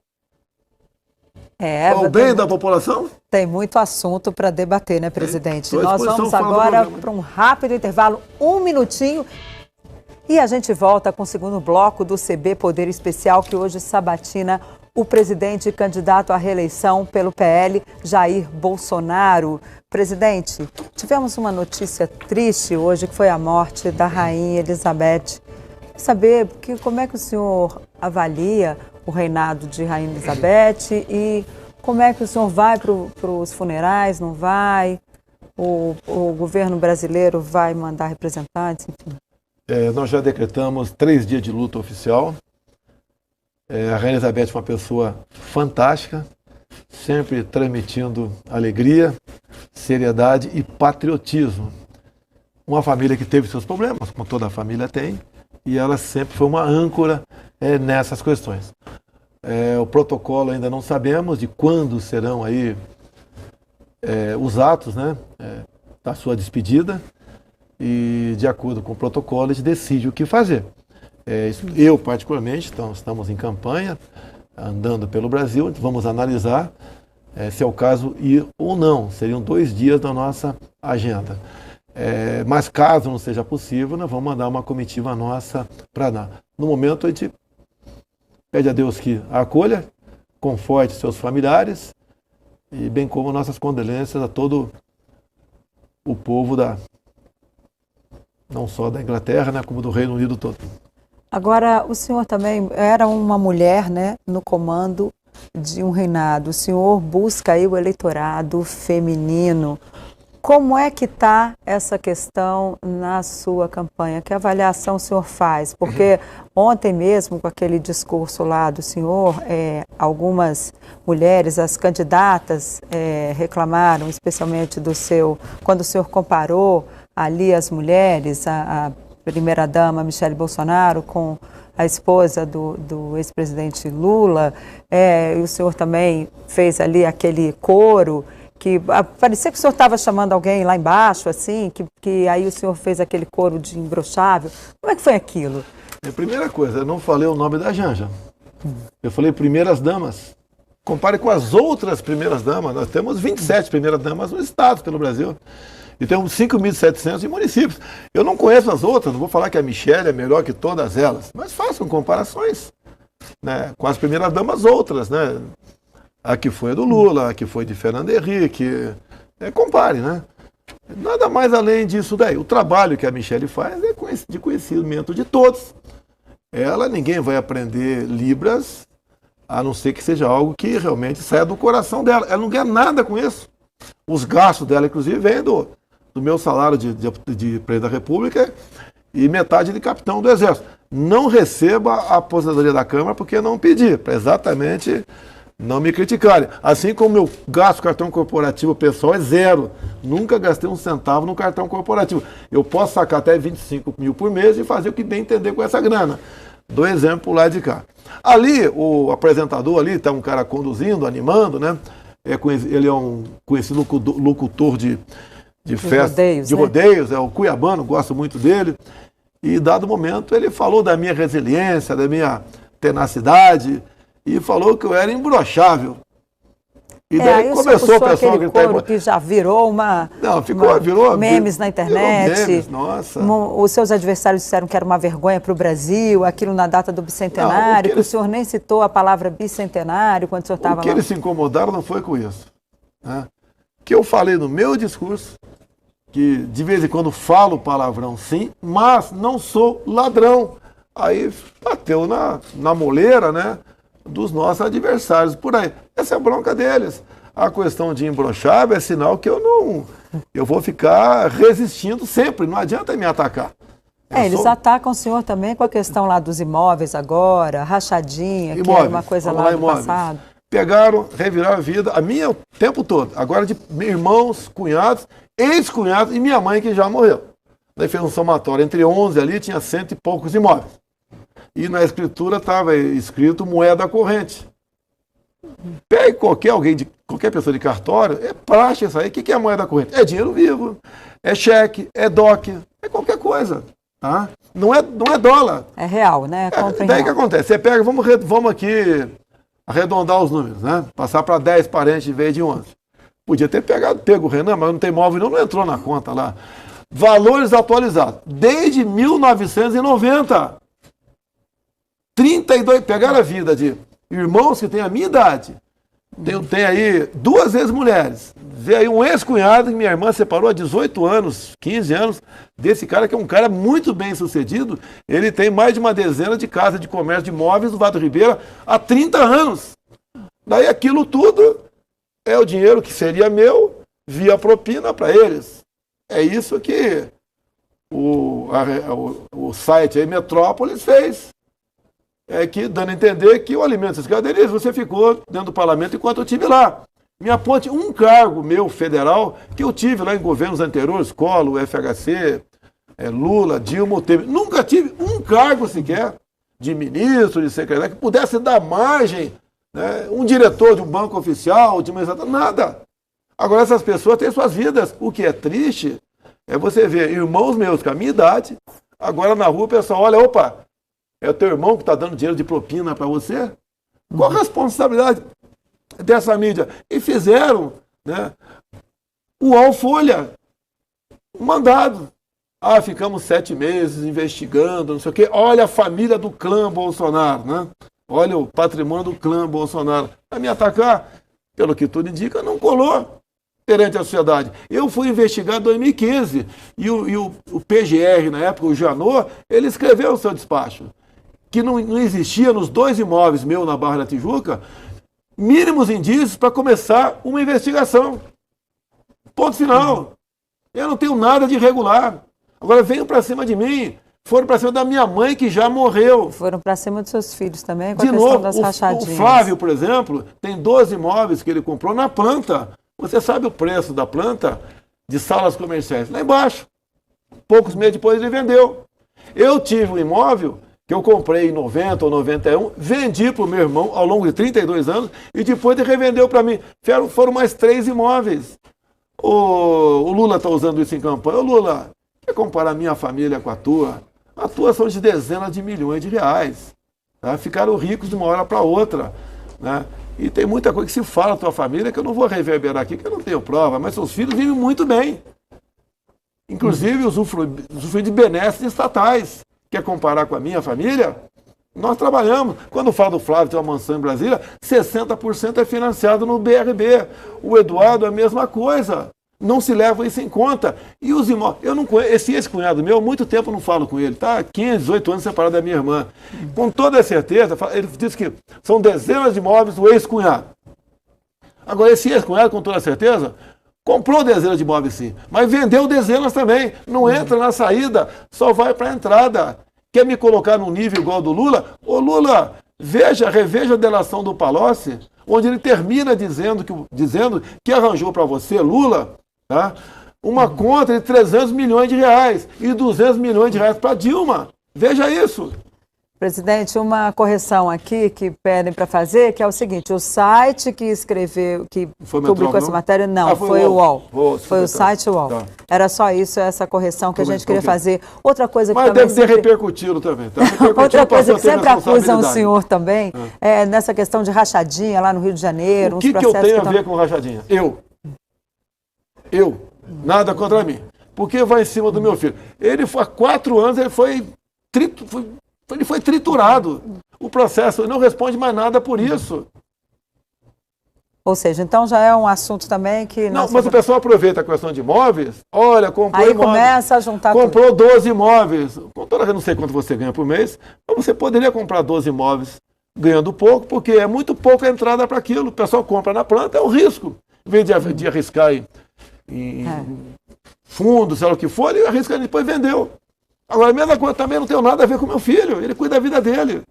Speaker 2: O bem da população?
Speaker 1: Tem muito assunto para debater, né, presidente? Nós vamos agora para um rápido intervalo, 1 minutinho, e a gente volta com o segundo bloco do CB Poder Especial, que hoje sabatina o presidente e candidato à reeleição pelo PL, Jair Bolsonaro. Presidente, tivemos uma notícia triste hoje, que foi a morte da rainha Elizabeth. Saber como é que o senhor avalia o reinado de Rainha Elizabeth e como é que o senhor vai para os funerais, não vai? O governo brasileiro vai mandar representantes, enfim?
Speaker 2: Nós já decretamos 3 dias de luta oficial. A Rainha Elizabeth é uma pessoa fantástica, sempre transmitindo alegria, seriedade e patriotismo. Uma família que teve seus problemas, como toda família tem, e ela sempre foi uma âncora nessas questões. O protocolo ainda não sabemos de quando serão aí os atos, né, da sua despedida, e de acordo com o protocolo a gente decide o que fazer. Eu particularmente, estamos em campanha, andando pelo Brasil, vamos analisar se é o caso ir ou não. Seriam 2 dias da nossa agenda. Mas caso não seja possível, nós vamos mandar uma comitiva nossa para lá. No momento a gente pede a Deus que a acolha, conforte seus familiares, e bem como nossas condolências a todo o povo não só da Inglaterra, né, como do Reino Unido todo.
Speaker 1: Agora, o senhor também era uma mulher, né, no comando de um reinado. O senhor busca aí o eleitorado feminino. Como é que está essa questão na sua campanha? Que avaliação o senhor faz? Porque ontem mesmo, com aquele discurso lá do senhor, algumas mulheres, as candidatas, reclamaram, especialmente quando o senhor comparou ali as mulheres, a primeira-dama Michele Bolsonaro com a esposa do ex-presidente Lula, e o senhor também fez ali aquele coro, que parecia que o senhor estava chamando alguém lá embaixo, assim, que aí o senhor fez aquele coro de imbrochável. Como é que foi aquilo?
Speaker 2: Primeira coisa, eu não falei o nome da Janja. Eu falei primeiras damas. Compare com as outras primeiras damas. Nós temos 27 primeiras damas no estado, pelo Brasil. E temos 5.700 em municípios. Eu não conheço as outras, não vou falar que a Michele é melhor que todas elas, mas façam comparações, né, com as primeiras damas outras, né? A que foi do Lula, a que foi de Fernando Henrique. Compare, né? Nada mais além disso daí. O trabalho que a Michele faz é de conhecimento de todos. Ninguém vai aprender Libras, a não ser que seja algo que realmente saia do coração dela. Ela não ganha nada com isso. Os gastos dela, inclusive, vêm do meu salário de presidente da República e metade de capitão do Exército. Não receba a aposentadoria da Câmara porque não pedi, para exatamente não me criticarem. Assim como meu gasto cartão corporativo pessoal é 0. Nunca gastei um centavo no cartão corporativo. Eu posso sacar até 25 mil por mês e fazer o que bem entender com essa grana. Dou exemplo lá de cá. Ali, o apresentador ali, está um cara conduzindo, animando, né? Ele é um conhecido locutor de festas, rodeios, é o cuiabano, gosto muito dele. E, dado momento, ele falou da minha resiliência, da minha tenacidade, e falou que eu era imbrochável. E daí começou o pessoal a gritar.
Speaker 1: Coro que já virou
Speaker 2: virou
Speaker 1: memes na internet.
Speaker 2: Virou memes, nossa.
Speaker 1: Os seus adversários disseram que era uma vergonha para o Brasil, aquilo na data do bicentenário, que o senhor nem citou a palavra bicentenário quando o senhor estava lá.
Speaker 2: O que eles se incomodaram não foi com isso. Né? Que eu falei no meu discurso, que de vez em quando falo palavrão sim, mas não sou ladrão. Aí bateu na moleira, né, dos nossos adversários por aí. Essa é a bronca deles. A questão de embroxar é sinal que eu vou ficar resistindo sempre, não adianta me atacar.
Speaker 1: Eles atacam o senhor também com a questão lá dos imóveis agora, rachadinha, que era uma coisa lá do passado.
Speaker 2: Pegaram, reviraram a vida, a minha o tempo todo. Agora de irmãos, cunhados, ex-cunhados e minha mãe que já morreu. Daí fez um somatório. Entre 11 ali tinha 100 e poucos imóveis. E na escritura estava escrito moeda corrente. Pegue qualquer pessoa de cartório, é praxe isso aí. O que é moeda corrente? É dinheiro vivo, é cheque, é DOC, é qualquer coisa. Tá? Não é dólar.
Speaker 1: É real, né?
Speaker 2: Daí o que acontece? Você pega, vamos aqui arredondar os números, né? Passar para 10 parentes em vez de 11. Podia ter pego o Renan, mas não tem móvel, não entrou na conta lá. Valores atualizados. Desde 1990. 32, pegaram a vida de irmãos que têm a minha idade. Tem aí 2 ex-mulheres. Vê aí um ex-cunhado que minha irmã separou há 18 anos, 15 anos, desse cara que é um cara muito bem sucedido. Ele tem mais de uma dezena de casas de comércio de imóveis do Vado Ribeira há 30 anos. Daí aquilo tudo é o dinheiro que seria meu via propina para eles. É isso que o site aí, Metrópolis, fez. É que, dando a entender que o alimento fiscal, Denise, você ficou dentro do parlamento enquanto eu estive lá. Me aponte um cargo meu federal que eu tive lá em governos anteriores, Collor, FHC, Lula, Dilma, Temer. Nunca tive um cargo sequer de ministro, de secretário, que pudesse dar margem, né, um diretor de um banco oficial, de uma exata, nada. Agora essas pessoas têm suas vidas. O que é triste é você ver irmãos meus com a minha idade, agora na rua o pessoal olha, opa, é o teu irmão que está dando dinheiro de propina para você? Qual a responsabilidade dessa mídia? E fizeram, né, o Folha, um mandado. Ficamos 7 meses investigando, não sei o quê. Olha a família do clã Bolsonaro, né? Olha o patrimônio do clã Bolsonaro. Vai me atacar? Pelo que tudo indica, não colou perante a sociedade. Eu fui investigar em 2015 e o PGR, na época, o Janot, ele escreveu o seu despacho que não existia nos 2 imóveis meus na Barra da Tijuca mínimos indícios para começar uma investigação. Ponto final. Eu não tenho nada de irregular. Agora venham para cima de mim. Foram para cima da minha mãe, que já morreu.
Speaker 1: Foram para cima dos seus filhos também, com
Speaker 2: de
Speaker 1: a questão
Speaker 2: novo,
Speaker 1: das rachadinhas.
Speaker 2: O Flávio, por exemplo, tem 12 imóveis que ele comprou na planta. Você sabe o preço da planta de salas comerciais? Lá embaixo. Poucos meses depois ele vendeu. Eu tive um imóvel que eu comprei em 90 ou 91, vendi para o meu irmão ao longo de 32 anos e depois ele revendeu para mim. Foram mais 3 imóveis. O Lula está usando isso em campanha. Ô Lula, quer comparar a minha família com a tua? A tua são de dezenas de milhões de reais. Tá? Ficaram ricos de uma hora para outra. Né? E tem muita coisa que se fala da tua família que eu não vou reverberar aqui, que eu não tenho prova, mas seus filhos vivem muito bem. Inclusive usufruir de benesses estatais. Quer comparar com a minha família? Nós trabalhamos. Quando falo do Flávio ter uma mansão em Brasília, 60% é financiado no BRB. O Eduardo é a mesma coisa. Não se leva isso em conta. E os imóveis, eu não conheço, esse cunhado meu, há muito tempo eu não falo com ele, tá? 15, 18 anos separado da minha irmã. Com toda certeza, ele diz que são dezenas de imóveis do ex-cunhado. Agora, esse ex-cunhado, com toda certeza, comprou dezenas de imóveis sim, mas vendeu dezenas também. Não entra na saída, só vai para a entrada. Quer me colocar num nível igual ao do Lula? Ô Lula, reveja a delação do Palocci, onde ele termina dizendo que arranjou para você, Lula, tá, uma conta de 300 milhões de reais e 200 milhões de reais para Dilma. Veja isso.
Speaker 1: Presidente, uma correção aqui que pedem para fazer, que é o seguinte, o site que escreveu, que publicou essa matéria, não, foi o UOL. Foi o site UOL. Tá. Era só isso, essa correção que a gente queria fazer. Outra coisa que
Speaker 2: mas
Speaker 1: também
Speaker 2: deve ter repercutido também. Tá?
Speaker 1: Outra coisa que sempre acusam o senhor também, é nessa questão de rachadinha lá no Rio de Janeiro.
Speaker 2: O que eu tenho a ver com rachadinha? Eu. Nada contra mim. Porque vai em cima do meu filho. Ele, há 4 anos, ele foi triturado. O processo, ele não responde mais nada por isso.
Speaker 1: Ou seja, então já é um assunto também que...
Speaker 2: Não, mas o pessoal aproveita a questão de imóveis. Olha, comprou
Speaker 1: aí
Speaker 2: imóveis.
Speaker 1: Começa a juntar
Speaker 2: comprou 12 imóveis. Eu não sei quanto você ganha por mês, mas você poderia comprar 12 imóveis ganhando pouco, porque é muito pouco a entrada para aquilo. O pessoal compra na planta, é um risco. Em vez de arriscar em fundo, sei lá o que for, ele arrisca e depois vendeu. Agora, a mesma coisa, também não tem nada a ver com meu filho. Ele cuida da vida dele.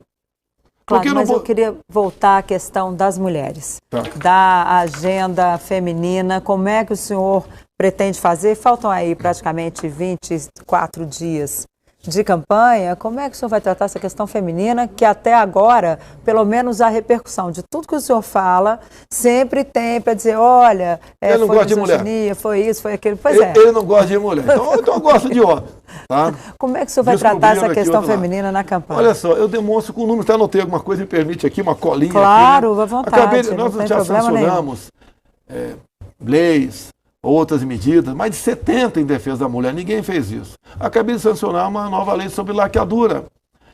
Speaker 1: Claro, mas eu queria voltar à questão das mulheres, da agenda feminina. Como é que o senhor pretende fazer? Faltam aí praticamente 24 dias de campanha. Como é que o senhor vai tratar essa questão feminina, que até agora, pelo menos a repercussão de tudo que o senhor fala, sempre tem para dizer, olha,
Speaker 2: ele não
Speaker 1: foi
Speaker 2: gosta de mulher.
Speaker 1: Foi isso, foi aquilo. Pois
Speaker 2: ele não gosta de mulher. Então eu gosto de homem. Tá?
Speaker 1: Como é que o senhor vai tratar essa questão feminina na campanha?
Speaker 2: Olha só, eu demonstro com o número, anotei alguma coisa, me permite aqui, uma colinha.
Speaker 1: Claro,
Speaker 2: aqui, né?
Speaker 1: à vontade.
Speaker 2: Nós já sancionamos leis, outras medidas, mais de 70 em defesa da mulher, ninguém fez isso. Acabei de sancionar uma nova lei sobre laqueadura.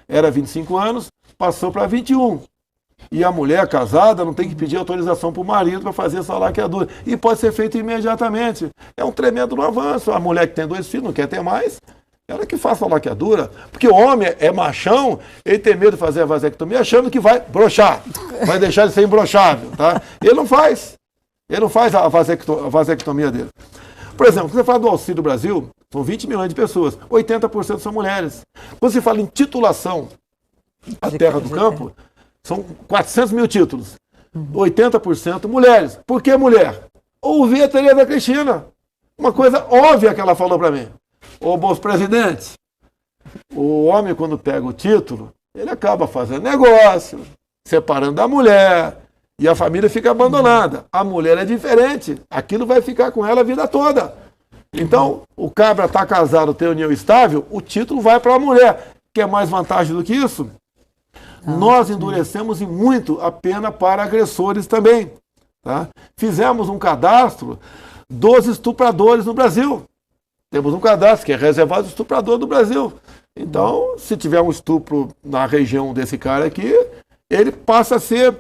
Speaker 2: Era 25 anos, passou para 21. E a mulher casada não tem que pedir autorização para o marido para fazer essa laqueadura. E pode ser feito imediatamente. É um tremendo avanço. A mulher que tem 2 filhos, não quer ter mais, ela que faça a laqueadura. Porque o homem é machão, ele tem medo de fazer a vasectomia achando que vai broxar, vai deixar de ser imbrochável. Tá? Ele não faz. Ele não faz a vasectomia dele. Por exemplo, quando você fala do Auxílio Brasil, são 20 milhões de pessoas, 80% são mulheres. Quando você fala em titulação, a terra do campo, são 400 mil títulos, 80% mulheres. Por que mulher? Ouvi a Tereza Cristina, uma coisa óbvia que ela falou para mim. Ô, moço presidente, o homem quando pega o título, ele acaba fazendo negócio, separando da mulher, e a família fica abandonada. A mulher é diferente. Aquilo vai ficar com ela a vida toda. Então, o cabra está casado, tem união estável, o título vai para a mulher. Quer mais vantagem do que isso? Nós endurecemos e muito a pena para agressores também. Tá? Fizemos um cadastro dos estupradores no Brasil. Temos um cadastro que é reservado ao estuprador do Brasil. Então, se tiver um estupro na região desse cara aqui, ele passa a ser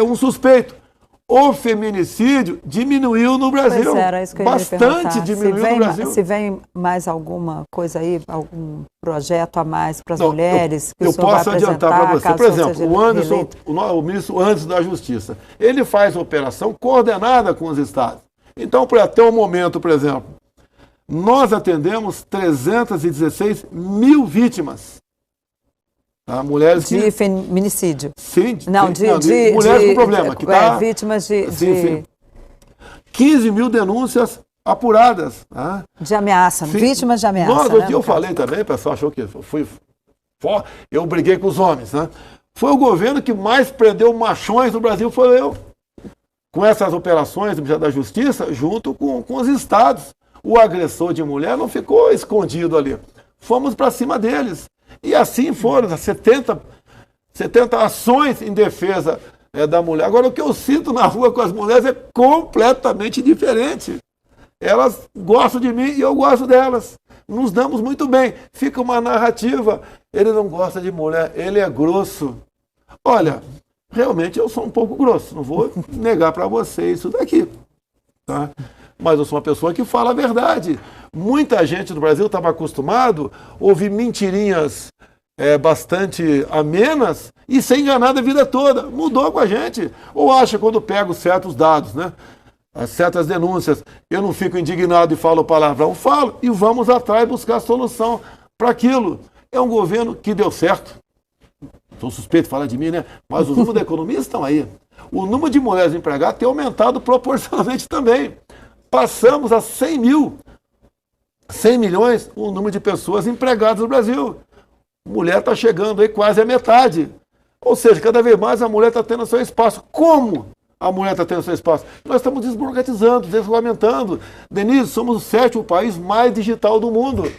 Speaker 2: um suspeito. O feminicídio diminuiu no Brasil.
Speaker 1: Pois era, isso que eu ia
Speaker 2: bastante diminuiu no Brasil.
Speaker 1: Se vem mais alguma coisa aí, algum projeto a mais para as mulheres? Que
Speaker 2: eu posso adiantar para você. Por exemplo, o Anderson, o ministro Anderson da Justiça, ele faz operação coordenada com os estados. Então, até o momento, por exemplo, nós atendemos 316 mil vítimas. Tá? Mulheres
Speaker 1: de feminicídio.
Speaker 2: Sim.
Speaker 1: De
Speaker 2: mulheres com problema.
Speaker 1: Vítimas de
Speaker 2: 15 mil denúncias apuradas. Tá?
Speaker 1: De ameaça, vítimas de ameaça.
Speaker 2: Eu falei também, o pessoal achou que eu briguei com os homens. Né? Foi o governo que mais prendeu machões no Brasil, foi eu. Com essas operações do Ministério da Justiça, junto com os estados. O agressor de mulher não ficou escondido ali. Fomos para cima deles. E assim foram 70 ações em defesa da mulher. Agora, o que eu sinto na rua com as mulheres é completamente diferente. Elas gostam de mim e eu gosto delas. Nos damos muito bem. Fica uma narrativa. Ele não gosta de mulher, ele é grosso. Olha, realmente eu sou um pouco grosso. Não vou negar para você isso daqui. Tá? Mas eu sou uma pessoa que fala a verdade. Muita gente no Brasil estava acostumado a ouvir mentirinhas bastante amenas e ser enganado a vida toda. Mudou com a gente. Ou acha quando pego certos dados, né? Certas denúncias, eu não fico indignado e falo palavrão, falo e vamos atrás buscar solução para aquilo. É um governo que deu certo. Sou suspeito de falar de mim, né? Mas os números da economia estão aí. O número de mulheres empregadas tem aumentado proporcionalmente também. Passamos a 100 milhões o número de pessoas empregadas no Brasil. mulher está chegando aí quase a metade. Ou seja, cada vez mais a mulher está tendo seu espaço. Como a mulher está tendo seu espaço? Nós estamos desburocratizando, desregulamentando. Denise, somos o 7º país mais digital do mundo.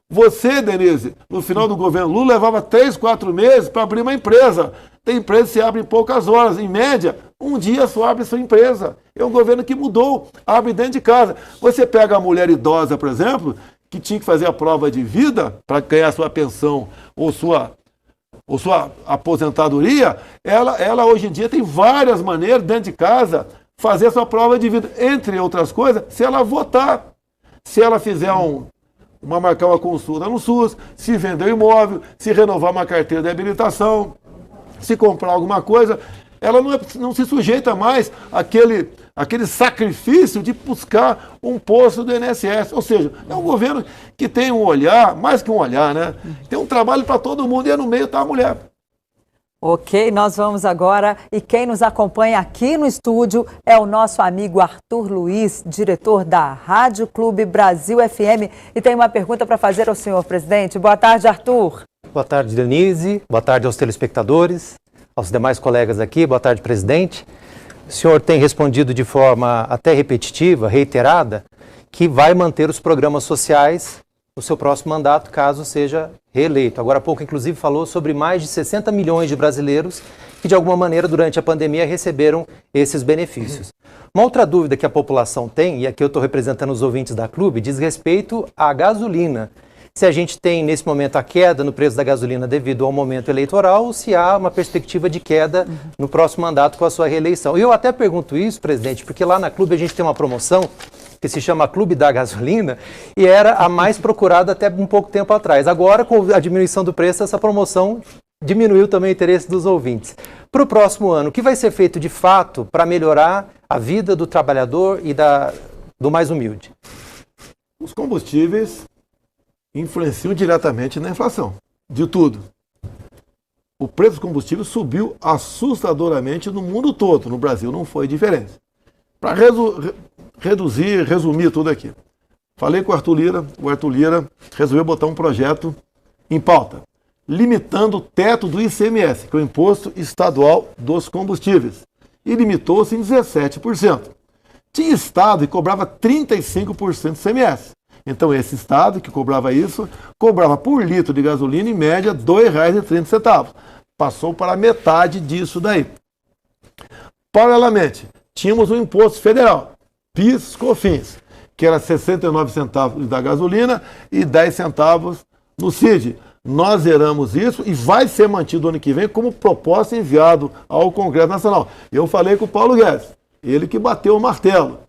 Speaker 2: Você, Denise, no final do governo Lula, levava 3, 4 meses para abrir uma empresa. Tem empresa que se abre em poucas horas. Em média, um dia só abre sua empresa. É um governo que mudou, abre dentro de casa. Você pega a mulher idosa, por exemplo, que tinha que fazer a prova de vida para ganhar sua pensão ou sua aposentadoria, ela hoje em dia tem várias maneiras dentro de casa fazer a sua prova de vida. Entre outras coisas, se ela votar, se ela fizer marcar uma consulta no SUS, se vender um imóvel, se renovar uma carteira de habilitação, se comprar alguma coisa, ela não se sujeita mais àquele sacrifício de buscar um posto do INSS. Ou seja, é um governo que tem um olhar, mais que um olhar, né? Tem um trabalho para todo mundo e no meio está a mulher.
Speaker 1: Ok, nós vamos agora, e quem nos acompanha aqui no estúdio é o nosso amigo Arthur Luiz, diretor da Rádio Clube Brasil FM, e tem uma pergunta para fazer ao senhor presidente. Boa tarde, Arthur.
Speaker 5: Boa tarde, Denise. Boa tarde aos telespectadores, aos demais colegas aqui. Boa tarde, presidente. O senhor tem respondido de forma até repetitiva, reiterada, que vai manter os programas sociais no seu próximo mandato, caso seja reeleito. Agora há pouco, inclusive, falou sobre mais de 60 milhões de brasileiros que, de alguma maneira, durante a pandemia, receberam esses benefícios. Uma outra dúvida que a população tem, e aqui eu estou representando os ouvintes da Clube, diz respeito à gasolina. Se a gente tem, nesse momento, a queda no preço da gasolina devido ao momento eleitoral, ou se há uma perspectiva de queda no próximo mandato com a sua reeleição. E eu até pergunto isso, presidente, porque lá na Clube a gente tem uma promoção que se chama Clube da Gasolina, e era a mais procurada até um pouco tempo atrás. Agora, com a diminuição do preço, essa promoção diminuiu também o interesse dos ouvintes. Para o próximo ano, o que vai ser feito de fato para melhorar a vida do trabalhador e do mais humilde?
Speaker 2: Os combustíveis influenciam diretamente na inflação, de tudo. O preço do combustível subiu assustadoramente no mundo todo, no Brasil não foi diferente. Para resumir tudo aqui. Falei com o Arthur Lira resolveu botar um projeto em pauta, limitando o teto do ICMS, que é o Imposto Estadual dos Combustíveis, e limitou-se em 17%. Tinha estado que cobrava 35% de ICMS. Então esse estado que cobrava isso, cobrava por litro de gasolina, em média, R$ 2,30. Passou para metade disso daí. Paralelamente, tínhamos um imposto federal, PIS/COFINS, que era 69 centavos da gasolina e 10 centavos no CID. Nós zeramos isso e vai ser mantido ano que vem como proposta enviado ao Congresso Nacional. Eu falei com o Paulo Guedes, ele que bateu o martelo,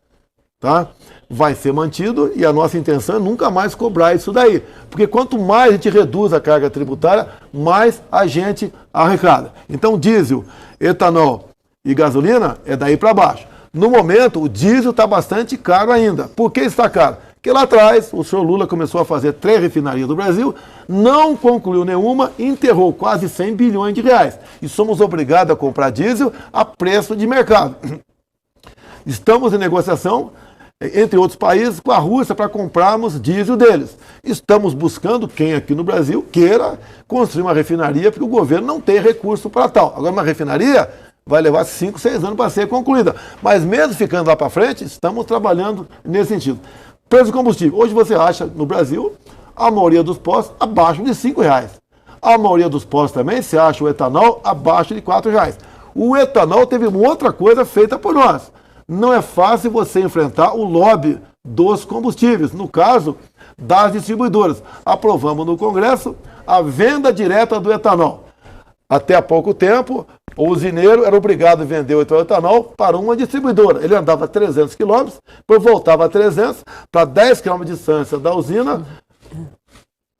Speaker 2: tá? Vai ser mantido e a nossa intenção é nunca mais cobrar isso daí. Porque quanto mais a gente reduz a carga tributária, mais a gente arrecada. Então diesel, etanol e gasolina é daí para baixo. No momento, o diesel está bastante caro ainda. Por que está caro? Porque lá atrás, o senhor Lula começou a fazer 3 refinarias do Brasil, não concluiu nenhuma, enterrou quase 100 bilhões de reais. E somos obrigados a comprar diesel a preço de mercado. Estamos em negociação, entre outros países, com a Rússia para comprarmos diesel deles. Estamos buscando quem aqui no Brasil queira construir uma refinaria, porque o governo não tem recurso para tal. Agora, uma refinaria vai levar 5, 6 anos para ser concluída. Mas mesmo ficando lá para frente, estamos trabalhando nesse sentido. Preço do combustível. Hoje você acha no Brasil, a maioria dos postos abaixo de R$5. A maioria dos postos também, você acha o etanol abaixo de R$4. O etanol teve uma outra coisa feita por nós. Não é fácil você enfrentar o lobby dos combustíveis, no caso das distribuidoras. Aprovamos no Congresso a venda direta do etanol. Até há pouco tempo, o usineiro era obrigado a vender o etanol para uma distribuidora. Ele andava 300 quilômetros, depois voltava a 300, para 10 quilômetros de distância da usina,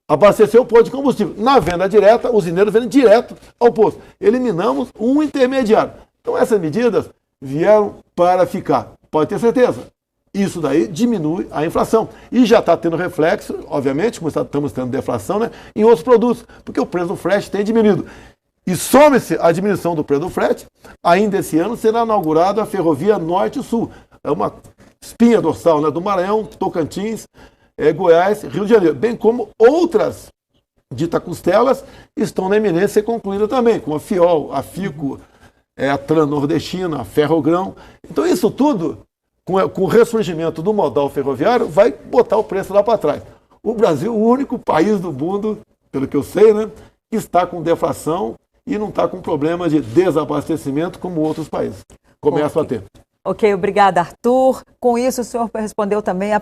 Speaker 2: abastecer o posto de combustível. Na venda direta, o usineiro vende direto ao posto. Eliminamos um intermediário. Então essas medidas vieram para ficar. Pode ter certeza. Isso daí diminui a inflação. E já está tendo reflexo, obviamente, como estamos tendo deflação, né, em outros produtos, porque o preço do frete tem diminuído. E some-se a diminuição do preço do frete, ainda esse ano será inaugurada a ferrovia Norte-Sul. É uma espinha dorsal, né, do Maranhão, Tocantins, Goiás, Rio de Janeiro, bem como outras dita costelas, estão na iminência de ser concluídas também, como a FIOL, a FICO, a Transnordestina, a Ferrogrão. Então isso tudo, com o ressurgimento do modal ferroviário, vai botar o preço lá para trás. O Brasil, o único país do mundo, pelo que eu sei, né, que está com deflação e não está com problema de desabastecimento como outros países começam a ter.
Speaker 1: Ok, obrigada, Arthur. Com isso, o senhor respondeu também a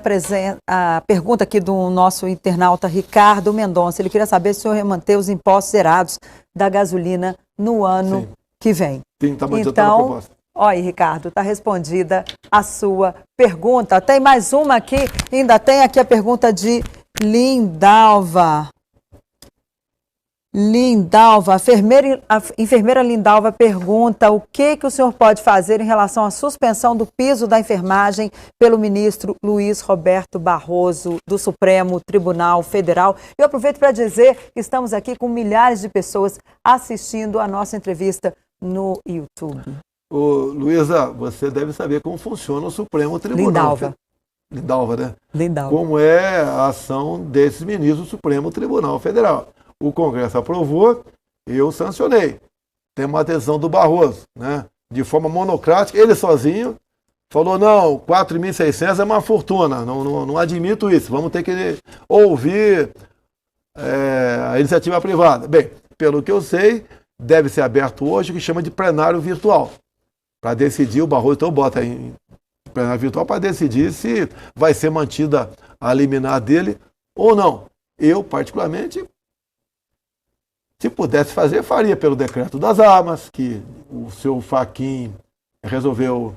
Speaker 1: pergunta aqui do nosso internauta Ricardo Mendonça. Ele queria saber se o senhor ia manter os impostos zerados da gasolina no ano que vem.
Speaker 2: Sim, está mantendo a proposta.
Speaker 1: Olha aí, Ricardo, está respondida a sua pergunta. Tem mais uma aqui, ainda tem aqui a pergunta de Lindalva. A enfermeira Lindalva pergunta o que o senhor pode fazer em relação à suspensão do piso da enfermagem pelo ministro Luiz Roberto Barroso, do Supremo Tribunal Federal. Eu aproveito para dizer que estamos aqui com milhares de pessoas assistindo a nossa entrevista no YouTube.
Speaker 2: Luísa, você deve saber como funciona o Supremo Tribunal. Lindalva, né?
Speaker 1: Lindalva.
Speaker 2: Como é a ação desses ministros do Supremo Tribunal Federal. O Congresso aprovou, eu sancionei. Tem uma adesão do Barroso, né? De forma monocrática, ele sozinho falou, não, 4.600 é uma fortuna, não admito isso, vamos ter que ouvir a iniciativa privada. Bem, pelo que eu sei, deve ser aberto hoje o que chama de plenário virtual, para decidir, o Barroso então bota em plenário virtual para decidir se vai ser mantida a liminar dele ou não. Eu, particularmente, se pudesse fazer, faria pelo decreto das armas, que o seu Fachin resolveu,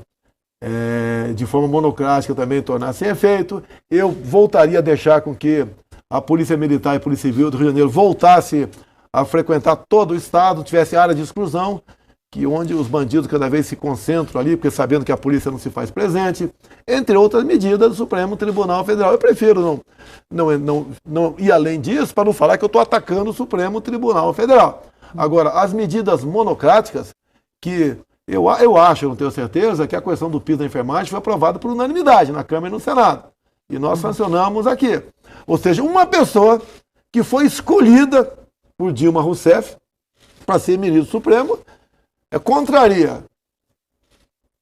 Speaker 2: de forma monocrática, também tornar sem efeito. Eu voltaria a deixar com que a Polícia Militar e a Polícia Civil do Rio de Janeiro voltasse a frequentar todo o Estado, tivesse área de exclusão, que onde os bandidos cada vez se concentram ali, porque sabendo que a polícia não se faz presente, entre outras medidas do Supremo Tribunal Federal. Eu prefiro não ir além disso, para não falar que eu estou atacando o Supremo Tribunal Federal. Agora, as medidas monocráticas, que eu acho, eu não tenho certeza, que a questão do piso da enfermagem foi aprovada por unanimidade na Câmara e no Senado. E nós sancionamos aqui. Ou seja, uma pessoa que foi escolhida por Dilma Rousseff para ser ministro Supremo, contraria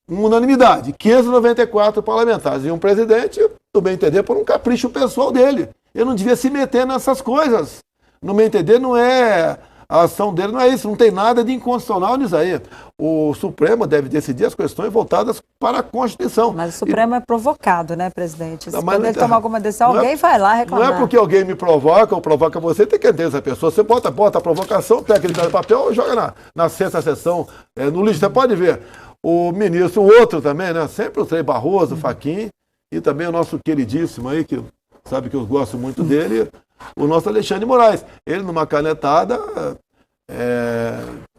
Speaker 2: uma unanimidade, 594 parlamentares e um presidente, no meu entender, por um capricho pessoal dele. Ele não devia se meter nessas coisas. No meu entender, a ação dele não é isso, não tem nada de inconstitucional nisso aí. O Supremo deve decidir as questões voltadas para a Constituição.
Speaker 1: Mas o Supremo é provocado, né, presidente? Quando ele tomar alguma decisão, alguém vai lá reclamar.
Speaker 2: Não é porque alguém me provoca ou provoca você, tem que entender essa pessoa. Você bota a provocação, pega aquele de papel e joga na sexta sessão no lixo. Você pode ver. O ministro, o outro também, né? Sempre o Trei Barroso, Fachin, e também o nosso queridíssimo aí, que sabe que eu gosto muito dele, o nosso Alexandre de Moraes. Ele, numa canetada,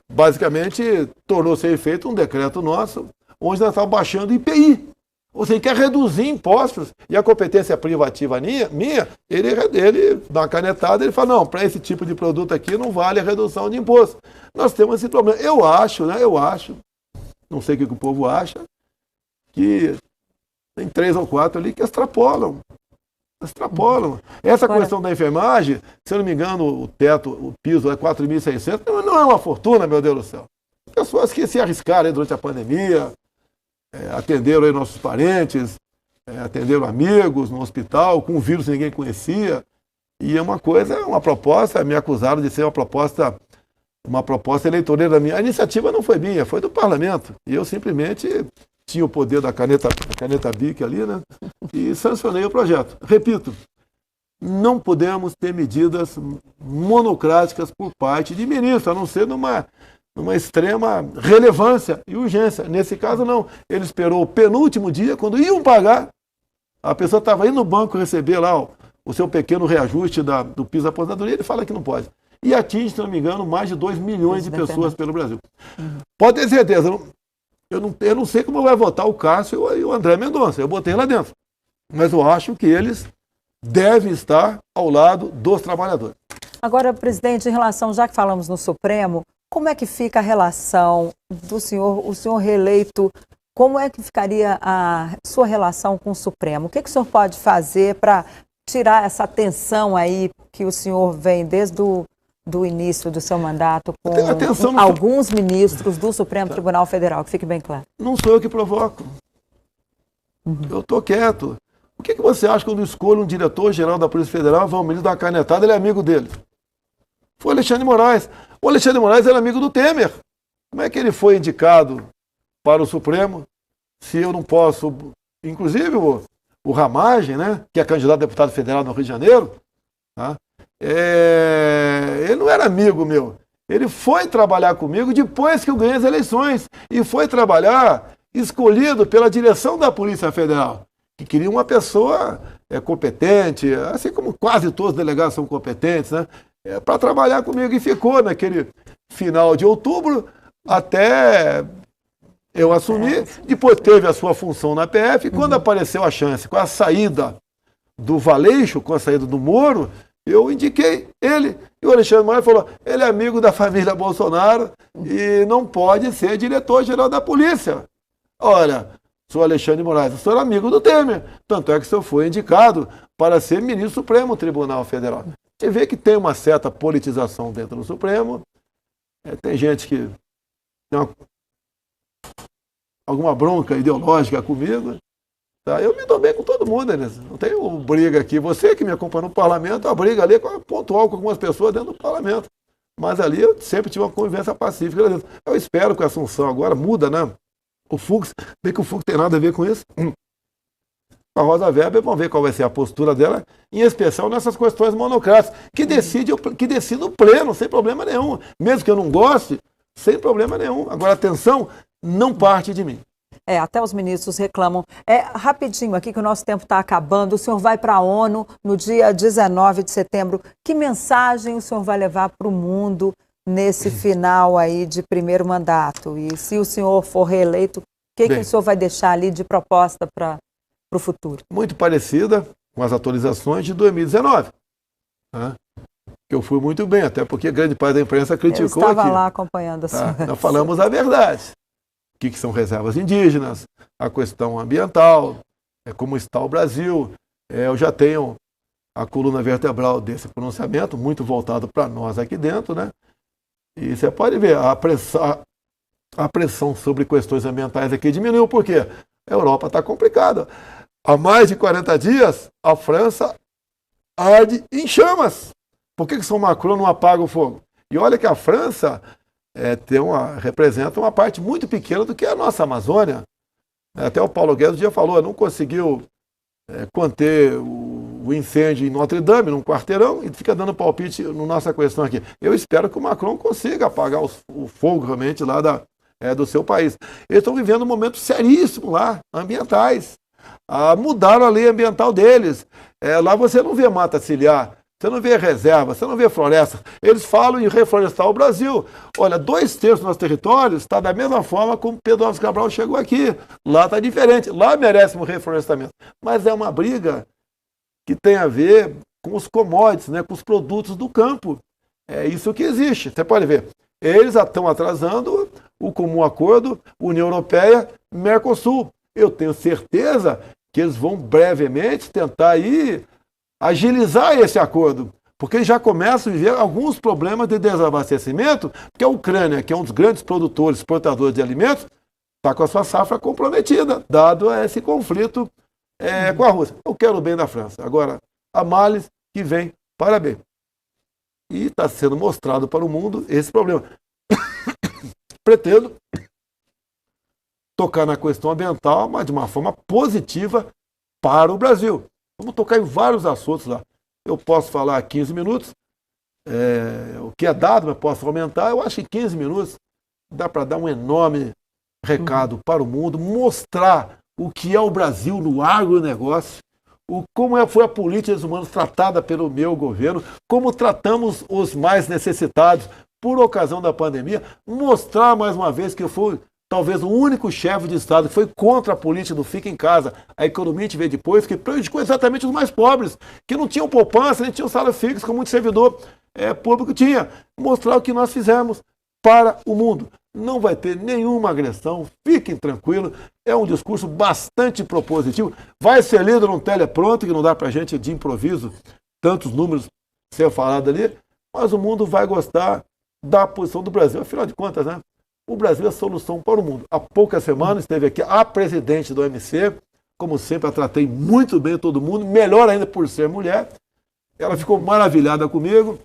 Speaker 2: basicamente tornou sem efeito um decreto nosso, onde nós estávamos baixando IPI. Ou seja, quer reduzir impostos, e a competência privativa minha, ele dá uma canetada, ele fala, não, para esse tipo de produto aqui não vale a redução de imposto. Nós temos esse problema. Eu acho, não sei o que o povo acha, que tem 3 ou 4 ali que extrapolam. Essa questão da enfermagem, se eu não me engano, o teto, o piso é 4.600, não é uma fortuna, meu Deus do céu. Pessoas que se arriscaram aí durante a pandemia, atenderam aí nossos parentes, atenderam amigos no hospital, com um vírus que ninguém conhecia, e é uma proposta, me acusaram de ser uma proposta eleitoreira minha. A iniciativa não foi minha, foi do parlamento, e eu simplesmente tinha o poder da caneta BIC ali, né? E sancionei o projeto. Repito, não podemos ter medidas monocráticas por parte de ministro, a não ser numa extrema relevância e urgência. Nesse caso, não. Ele esperou o penúltimo dia, quando iam pagar, a pessoa estava indo no banco receber lá o seu pequeno reajuste do piso da aposentadoria, ele fala que não pode. E atinge, se não me engano, mais de 2 milhões de pessoas pelo Brasil. Pode ter certeza, eu não sei como vai votar o Cássio e o André Mendonça, eu botei lá dentro. Mas eu acho que eles devem estar ao lado dos trabalhadores.
Speaker 1: Agora, presidente, em relação, já que falamos no Supremo, como é que fica a relação do senhor, o senhor reeleito, como é que ficaria a sua relação com o Supremo? O que o senhor pode fazer para tirar essa tensão aí que o senhor vem desde do início do seu mandato com alguns ministros do Supremo Tribunal Federal, que fique bem claro.
Speaker 2: Não sou eu que provoco. Eu estou quieto. O que você acha quando escolhe um diretor-geral da Polícia Federal, vai o ministro dar uma canetada, ele é amigo dele? Foi Alexandre de Moraes. O Alexandre de Moraes era amigo do Temer. Como é que ele foi indicado para o Supremo se eu não posso... Inclusive o Ramagem, né, que é candidato a deputado federal no Rio de Janeiro, tá? Ele não era amigo meu. Ele foi trabalhar comigo depois que eu ganhei as eleições. E foi trabalhar escolhido pela direção da Polícia Federal, que queria uma pessoa competente, assim como quase todos os delegados são competentes, né, para trabalhar comigo. E ficou naquele final de outubro até eu assumi. Depois teve a sua função na PF. E quando apareceu a chance, com a saída do Valeixo, com a saída do Moro, eu indiquei ele. E o Alexandre de Moraes falou, ele é amigo da família Bolsonaro e não pode ser diretor-geral da polícia. Olha, sou Alexandre de Moraes, eu sou amigo do Temer. Tanto é que o senhor foi indicado para ser ministro do Supremo Tribunal Federal. Você vê que tem uma certa politização dentro do Supremo. Tem gente que tem alguma bronca ideológica comigo. Tá? Eu me dou bem com todo mundo, né? Não tenho briga aqui. Você que me acompanha no parlamento, a briga ali é pontual com algumas pessoas dentro do parlamento. Mas ali eu sempre tive uma convivência pacífica. Eu espero que a Assunção agora muda, né? O Fux, bem que o Fux tem nada a ver com isso. A Rosa Weber, vamos ver qual vai ser a postura dela, em especial nessas questões monocráticas, que decide o pleno, sem problema nenhum. Mesmo que eu não goste, sem problema nenhum. Agora, atenção, não parte de mim.
Speaker 1: Até os ministros reclamam. Rapidinho aqui, que o nosso tempo está acabando. O senhor vai para a ONU no dia 19 de setembro. Que mensagem o senhor vai levar para o mundo nesse final aí de primeiro mandato? E se o senhor for reeleito, o que o senhor vai deixar ali de proposta para o futuro? Muito parecida com as atualizações de 2019. Né? Eu fui muito bem, até porque grande parte da imprensa criticou aqui. Eu estava lá acompanhando a senhora. Nós falamos a verdade. O que são reservas indígenas, a questão ambiental, como está o Brasil. Eu já tenho a coluna vertebral desse pronunciamento, muito voltado para nós aqui dentro, né? E você pode ver, a pressão sobre questões ambientais aqui diminuiu, por quê? A Europa está complicada. Há mais de 40 dias, a França arde em chamas. Por que São Macron não apaga o fogo? E olha que a França representa uma parte muito pequena do que é a nossa Amazônia. Até o Paulo Guedes um dia falou, não conseguiu conter o incêndio em Notre Dame, num quarteirão, e fica dando palpite na nossa questão aqui. Eu espero que o Macron consiga apagar o fogo realmente lá do seu país. Eles estão vivendo um momento seríssimo lá, ambientais. Mudaram a lei ambiental deles. Lá você não vê mata ciliar, você não vê reserva, você não vê floresta. Eles falam em reflorestar o Brasil. Olha, 2/3 do nosso território está da mesma forma como Pedro Álvares Cabral chegou aqui. Lá está diferente. Lá merece um reflorestamento. Mas é uma briga que tem a ver com os commodities, né, com os produtos do campo. É isso que existe. Você pode ver. Eles estão atrasando o comum acordo União Europeia, Mercosul. Eu tenho certeza que eles vão brevemente tentar aí agilizar esse acordo, porque eles já começam a viver alguns problemas de desabastecimento, porque a Ucrânia, que é um dos grandes produtores, exportadores de alimentos, está com a sua safra comprometida, dado esse conflito com a Rússia. Eu quero o bem da França. Agora, há males que vem para bem. E está sendo mostrado para o mundo esse problema. Pretendo tocar na questão ambiental, mas de uma forma positiva para o Brasil. Vamos tocar em vários assuntos lá. Eu posso falar 15 minutos, o que é dado, mas posso aumentar. Eu acho que 15 minutos dá para dar um enorme recado para o mundo, mostrar o que é o Brasil no agronegócio, como foi a política dos humanos tratada pelo meu governo, como tratamos os mais necessitados por ocasião da pandemia, mostrar mais uma vez que eu fui talvez o único chefe de Estado que foi contra a política do fica em casa, a economia te vê depois, que prejudicou exatamente os mais pobres, que não tinham poupança, nem tinham salário fixo, como muito servidor público tinha. Mostrar o que nós fizemos para o mundo.
Speaker 2: não vai ter nenhuma agressão, fiquem tranquilos, é um discurso bastante propositivo, vai ser lido num teleprompter, que não dá para a gente de improviso tantos números ser falado ali, mas o mundo vai gostar da posição do Brasil. Afinal de contas, né? O Brasil é a solução para o mundo. Há poucas semanas esteve aqui a presidente do OMC, como sempre, a tratei muito bem todo mundo, melhor ainda por ser mulher. Ela ficou maravilhada comigo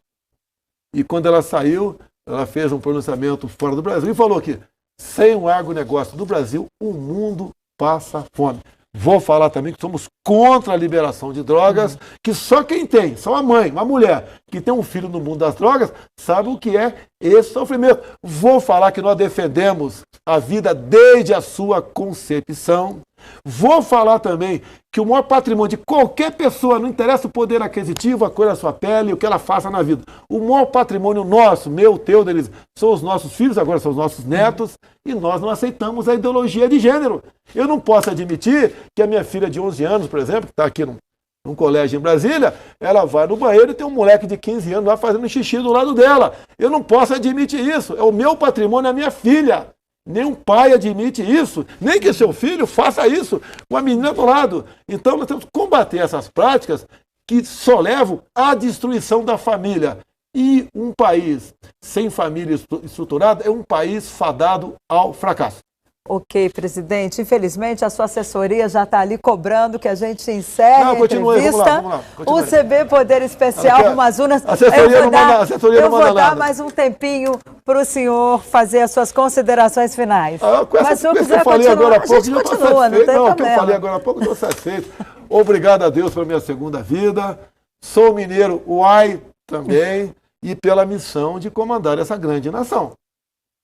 Speaker 2: e quando ela saiu, ela fez um pronunciamento fora do Brasil e falou que sem o agronegócio do Brasil, o mundo passa fome. Vou falar também que somos contra a liberação de drogas, que só quem tem, só uma mãe, uma mulher que tem um filho no mundo das drogas, sabe o que é esse sofrimento. Vou falar que nós defendemos a vida desde a sua concepção. Vou falar também que o maior patrimônio de qualquer pessoa, não interessa o poder aquisitivo, a cor da sua pele, o que ela faça na vida. O maior patrimônio nosso, meu, teu, deles, são os nossos filhos, agora são os nossos netos, e nós não aceitamos a ideologia de gênero. Eu não posso admitir que a minha filha de 11 anos, por exemplo, que está aqui num colégio em Brasília, ela vai no banheiro e tem um moleque de 15 anos lá fazendo xixi do lado dela. Eu não posso admitir isso. É o meu patrimônio, é a minha filha. Nenhum pai admite isso, nem que seu filho faça isso com a menina do lado. Então nós temos que combater essas práticas que só levam à destruição da família. E um país sem família estruturada é um país fadado ao fracasso.
Speaker 1: Ok, presidente. Infelizmente, a sua assessoria já está ali cobrando que a gente encerre a entrevista.
Speaker 2: Vamos lá.
Speaker 1: O CB Poder Especial, umas urnas.
Speaker 2: Eu
Speaker 1: vou dar mais um tempinho para o senhor fazer as suas considerações finais.
Speaker 2: Mas se o senhor quiser continuar, a gente
Speaker 1: continua, não tem problema.
Speaker 2: O que eu falei agora há pouco, eu estou satisfeito. Obrigado a Deus pela minha segunda vida. Sou mineiro, uai, também, e pela missão de comandar essa grande nação.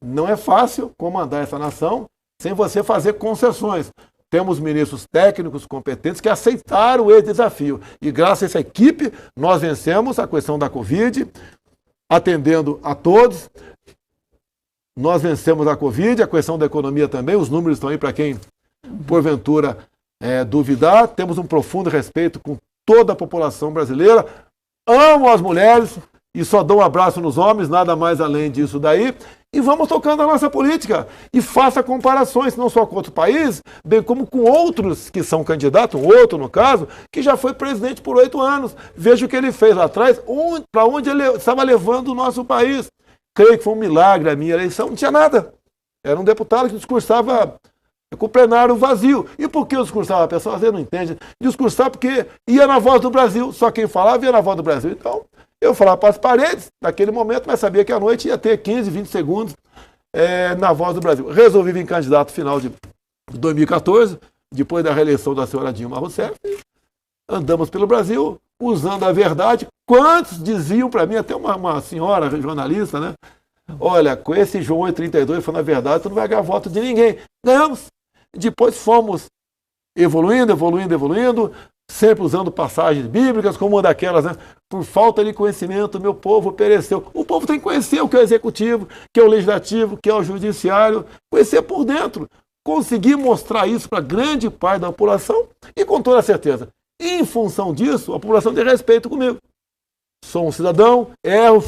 Speaker 2: Não é fácil comandar essa nação sem você fazer concessões. Temos ministros técnicos competentes que aceitaram esse desafio. E graças a essa equipe, nós vencemos a questão da Covid, atendendo a todos. Nós vencemos a Covid, a questão da economia também, os números estão aí para quem, porventura, duvidar. Temos um profundo respeito com toda a população brasileira. Amo as mulheres e só dou um abraço nos homens, nada mais além disso daí. E vamos tocando a nossa política. E faça comparações, não só com outro país, bem como com outros que são candidatos, um outro no caso, que já foi presidente por 8 anos. Veja o que ele fez lá atrás, para onde ele estava levando o nosso país. Creio que foi um milagre a minha eleição, não tinha nada. Era um deputado que discursava com o plenário vazio. E por que eu discursava? A pessoa às vezes não entende. Discursava porque ia na Voz do Brasil, só quem falava ia na Voz do Brasil. Então, eu falava para as paredes, naquele momento, mas sabia que à noite ia ter 15, 20 segundos na Voz do Brasil. Resolvi vir candidato final de 2014, depois da reeleição da senhora Dilma Rousseff. Andamos pelo Brasil, usando a verdade. Quantos diziam para mim, até uma senhora jornalista, né? Olha, com esse João 832, foi na verdade, tu não vai ganhar voto de ninguém. Ganhamos. Depois fomos evoluindo, sempre usando passagens bíblicas, como uma daquelas, né? Por falta de conhecimento, meu povo pereceu. O povo tem que conhecer o que é o executivo, que é o legislativo, que é o judiciário, conhecer por dentro. Conseguir mostrar isso para grande parte da população e com toda certeza. E, em função disso, a população tem respeito comigo. Sou um cidadão, erro,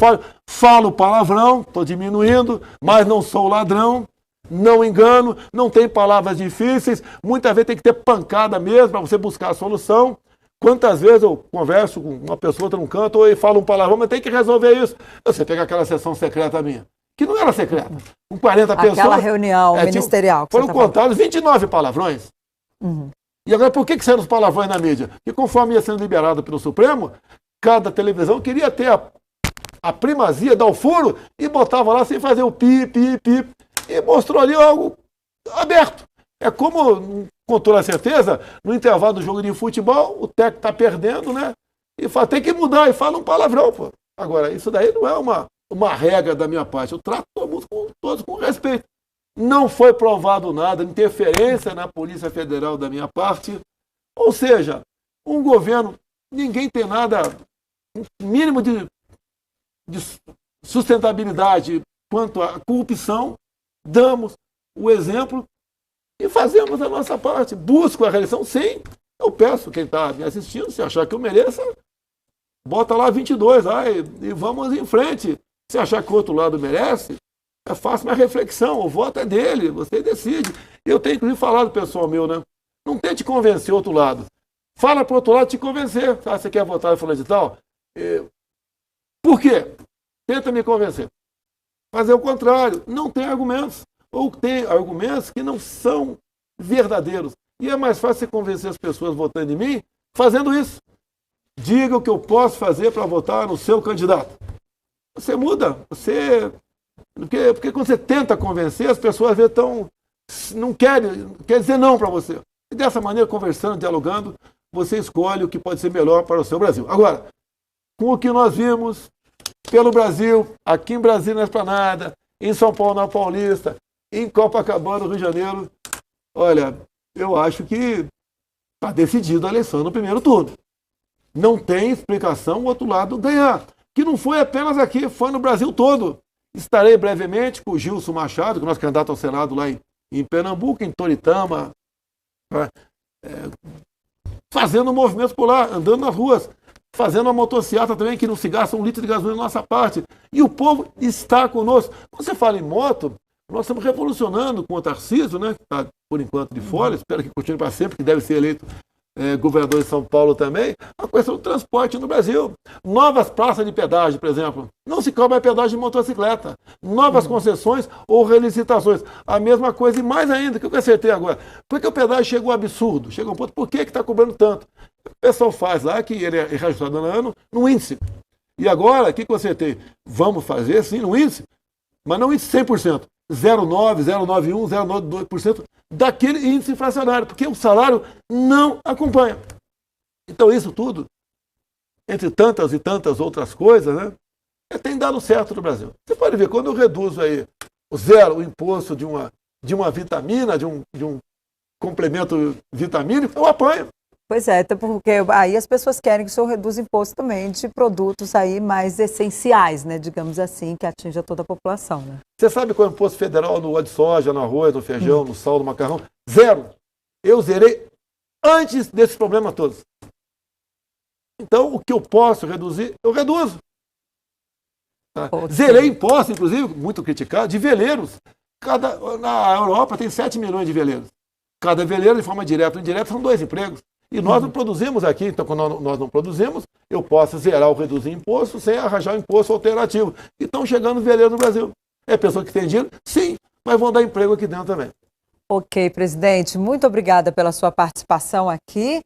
Speaker 2: falo palavrão, estou diminuindo, mas não sou ladrão. Não engano, não tem palavras difíceis, muitas vezes tem que ter pancada mesmo para você buscar a solução. Quantas vezes eu converso com uma pessoa num canto ou falo um palavrão, mas tem que resolver isso. Você pega aquela sessão secreta minha, que não era secreta, com 40 pessoas.
Speaker 1: Aquela reunião ministerial.
Speaker 2: Foram contados 29 palavrões. Uhum. E agora por que saíram os palavrões na mídia? Porque conforme ia sendo liberado pelo Supremo, cada televisão queria ter a primazia, dar o furo e botava lá sem fazer o pi. E mostrou ali algo aberto. É como, com toda certeza, no intervalo do jogo de futebol, o técnico está perdendo, né? E fala, tem que mudar, e fala um palavrão, pô. Agora, isso daí não é uma regra da minha parte. Eu trato todos com respeito. Não foi provado nada, interferência na Polícia Federal da minha parte. Ou seja, um governo, ninguém tem nada, um mínimo de sustentabilidade quanto à corrupção. Damos o exemplo e fazemos a nossa parte. Busco a reeleição, sim. Eu peço quem está me assistindo, se achar que eu mereça, bota lá 22 e vamos em frente. Se achar que o outro lado merece, Eu faço minha reflexão, o voto é dele, você decide. Eu tenho inclusive falado pessoal meu, né? Não tente convencer o outro lado. Fala para o outro lado te convencer. Ah, você quer votar em fulano de tal? Por quê? Tenta me convencer. Fazer o contrário. Não tem argumentos. Ou tem argumentos que não são verdadeiros. E é mais fácil você convencer as pessoas votando em mim fazendo isso. Diga o que eu posso fazer para votar no seu candidato. Você muda. Porque quando você tenta convencer, as pessoas às vezes não querem dizer não para você. E dessa maneira, conversando, dialogando, você escolhe o que pode ser melhor para o seu Brasil. Agora, com o que nós vimos pelo Brasil, aqui em Brasília, na Esplanada, em São Paulo, na Paulista, em Copacabana, no Rio de Janeiro, olha, eu acho que está decidida a eleição no primeiro turno. Não tem explicação o outro lado ganhar. Que não foi apenas aqui, foi no Brasil todo. Estarei brevemente com o Gilson Machado, que é nosso candidato ao Senado lá em Pernambuco, em Toritama, fazendo movimentos por lá, andando nas ruas, fazendo uma motocicleta também, que não se gasta 1 litro de gasolina na nossa parte. E o povo está conosco. Quando você fala em moto, nós estamos revolucionando com o Tarcísio, né, que está, por enquanto, de fora, espero que continue para sempre, que deve ser eleito governador de São Paulo também, a questão do transporte no Brasil. Novas praças de pedágio, por exemplo. Não se cobra pedágio de motocicleta. Novas concessões ou relicitações. A mesma coisa e mais ainda, que eu acertei agora. Por que o pedágio chegou a absurdo? Chegou a um ponto, por que está cobrando tanto? O pessoal faz lá, que ele é reajustado no ano, no índice. E agora, o que eu acertei? Vamos fazer, sim, no índice, mas não índice 100%. 0,9%, 0,91%, 0,92% daquele índice inflacionário, porque o salário não acompanha. Então isso tudo, entre tantas e tantas outras coisas, né, tem dado certo no Brasil. Você pode ver, quando eu reduzo aí o imposto de uma vitamina, de um complemento vitamínico, eu apanho.
Speaker 1: Pois é, até porque aí as pessoas querem que o senhor reduza imposto também de produtos aí mais essenciais, né, digamos assim, que atinja toda a população, né?
Speaker 2: Você sabe qual é o imposto federal no óleo de soja, no arroz, no feijão, no sal, no macarrão? 0. Eu zerei antes desses problemas todos. Então, o que eu posso reduzir, eu reduzo. Tá? Zerei imposto, inclusive, muito criticado, de veleiros. Na Europa tem 7 milhões de veleiros. Cada veleiro, de forma direta ou indireta, são 2 empregos. E nós não produzimos aqui, então quando nós não produzimos, eu posso zerar ou reduzir imposto sem arranjar um imposto alternativo. E estão chegando veleiros no Brasil. É pessoa que tem dinheiro? Sim, mas vão dar emprego aqui dentro também.
Speaker 1: Ok, presidente, muito obrigada pela sua participação aqui.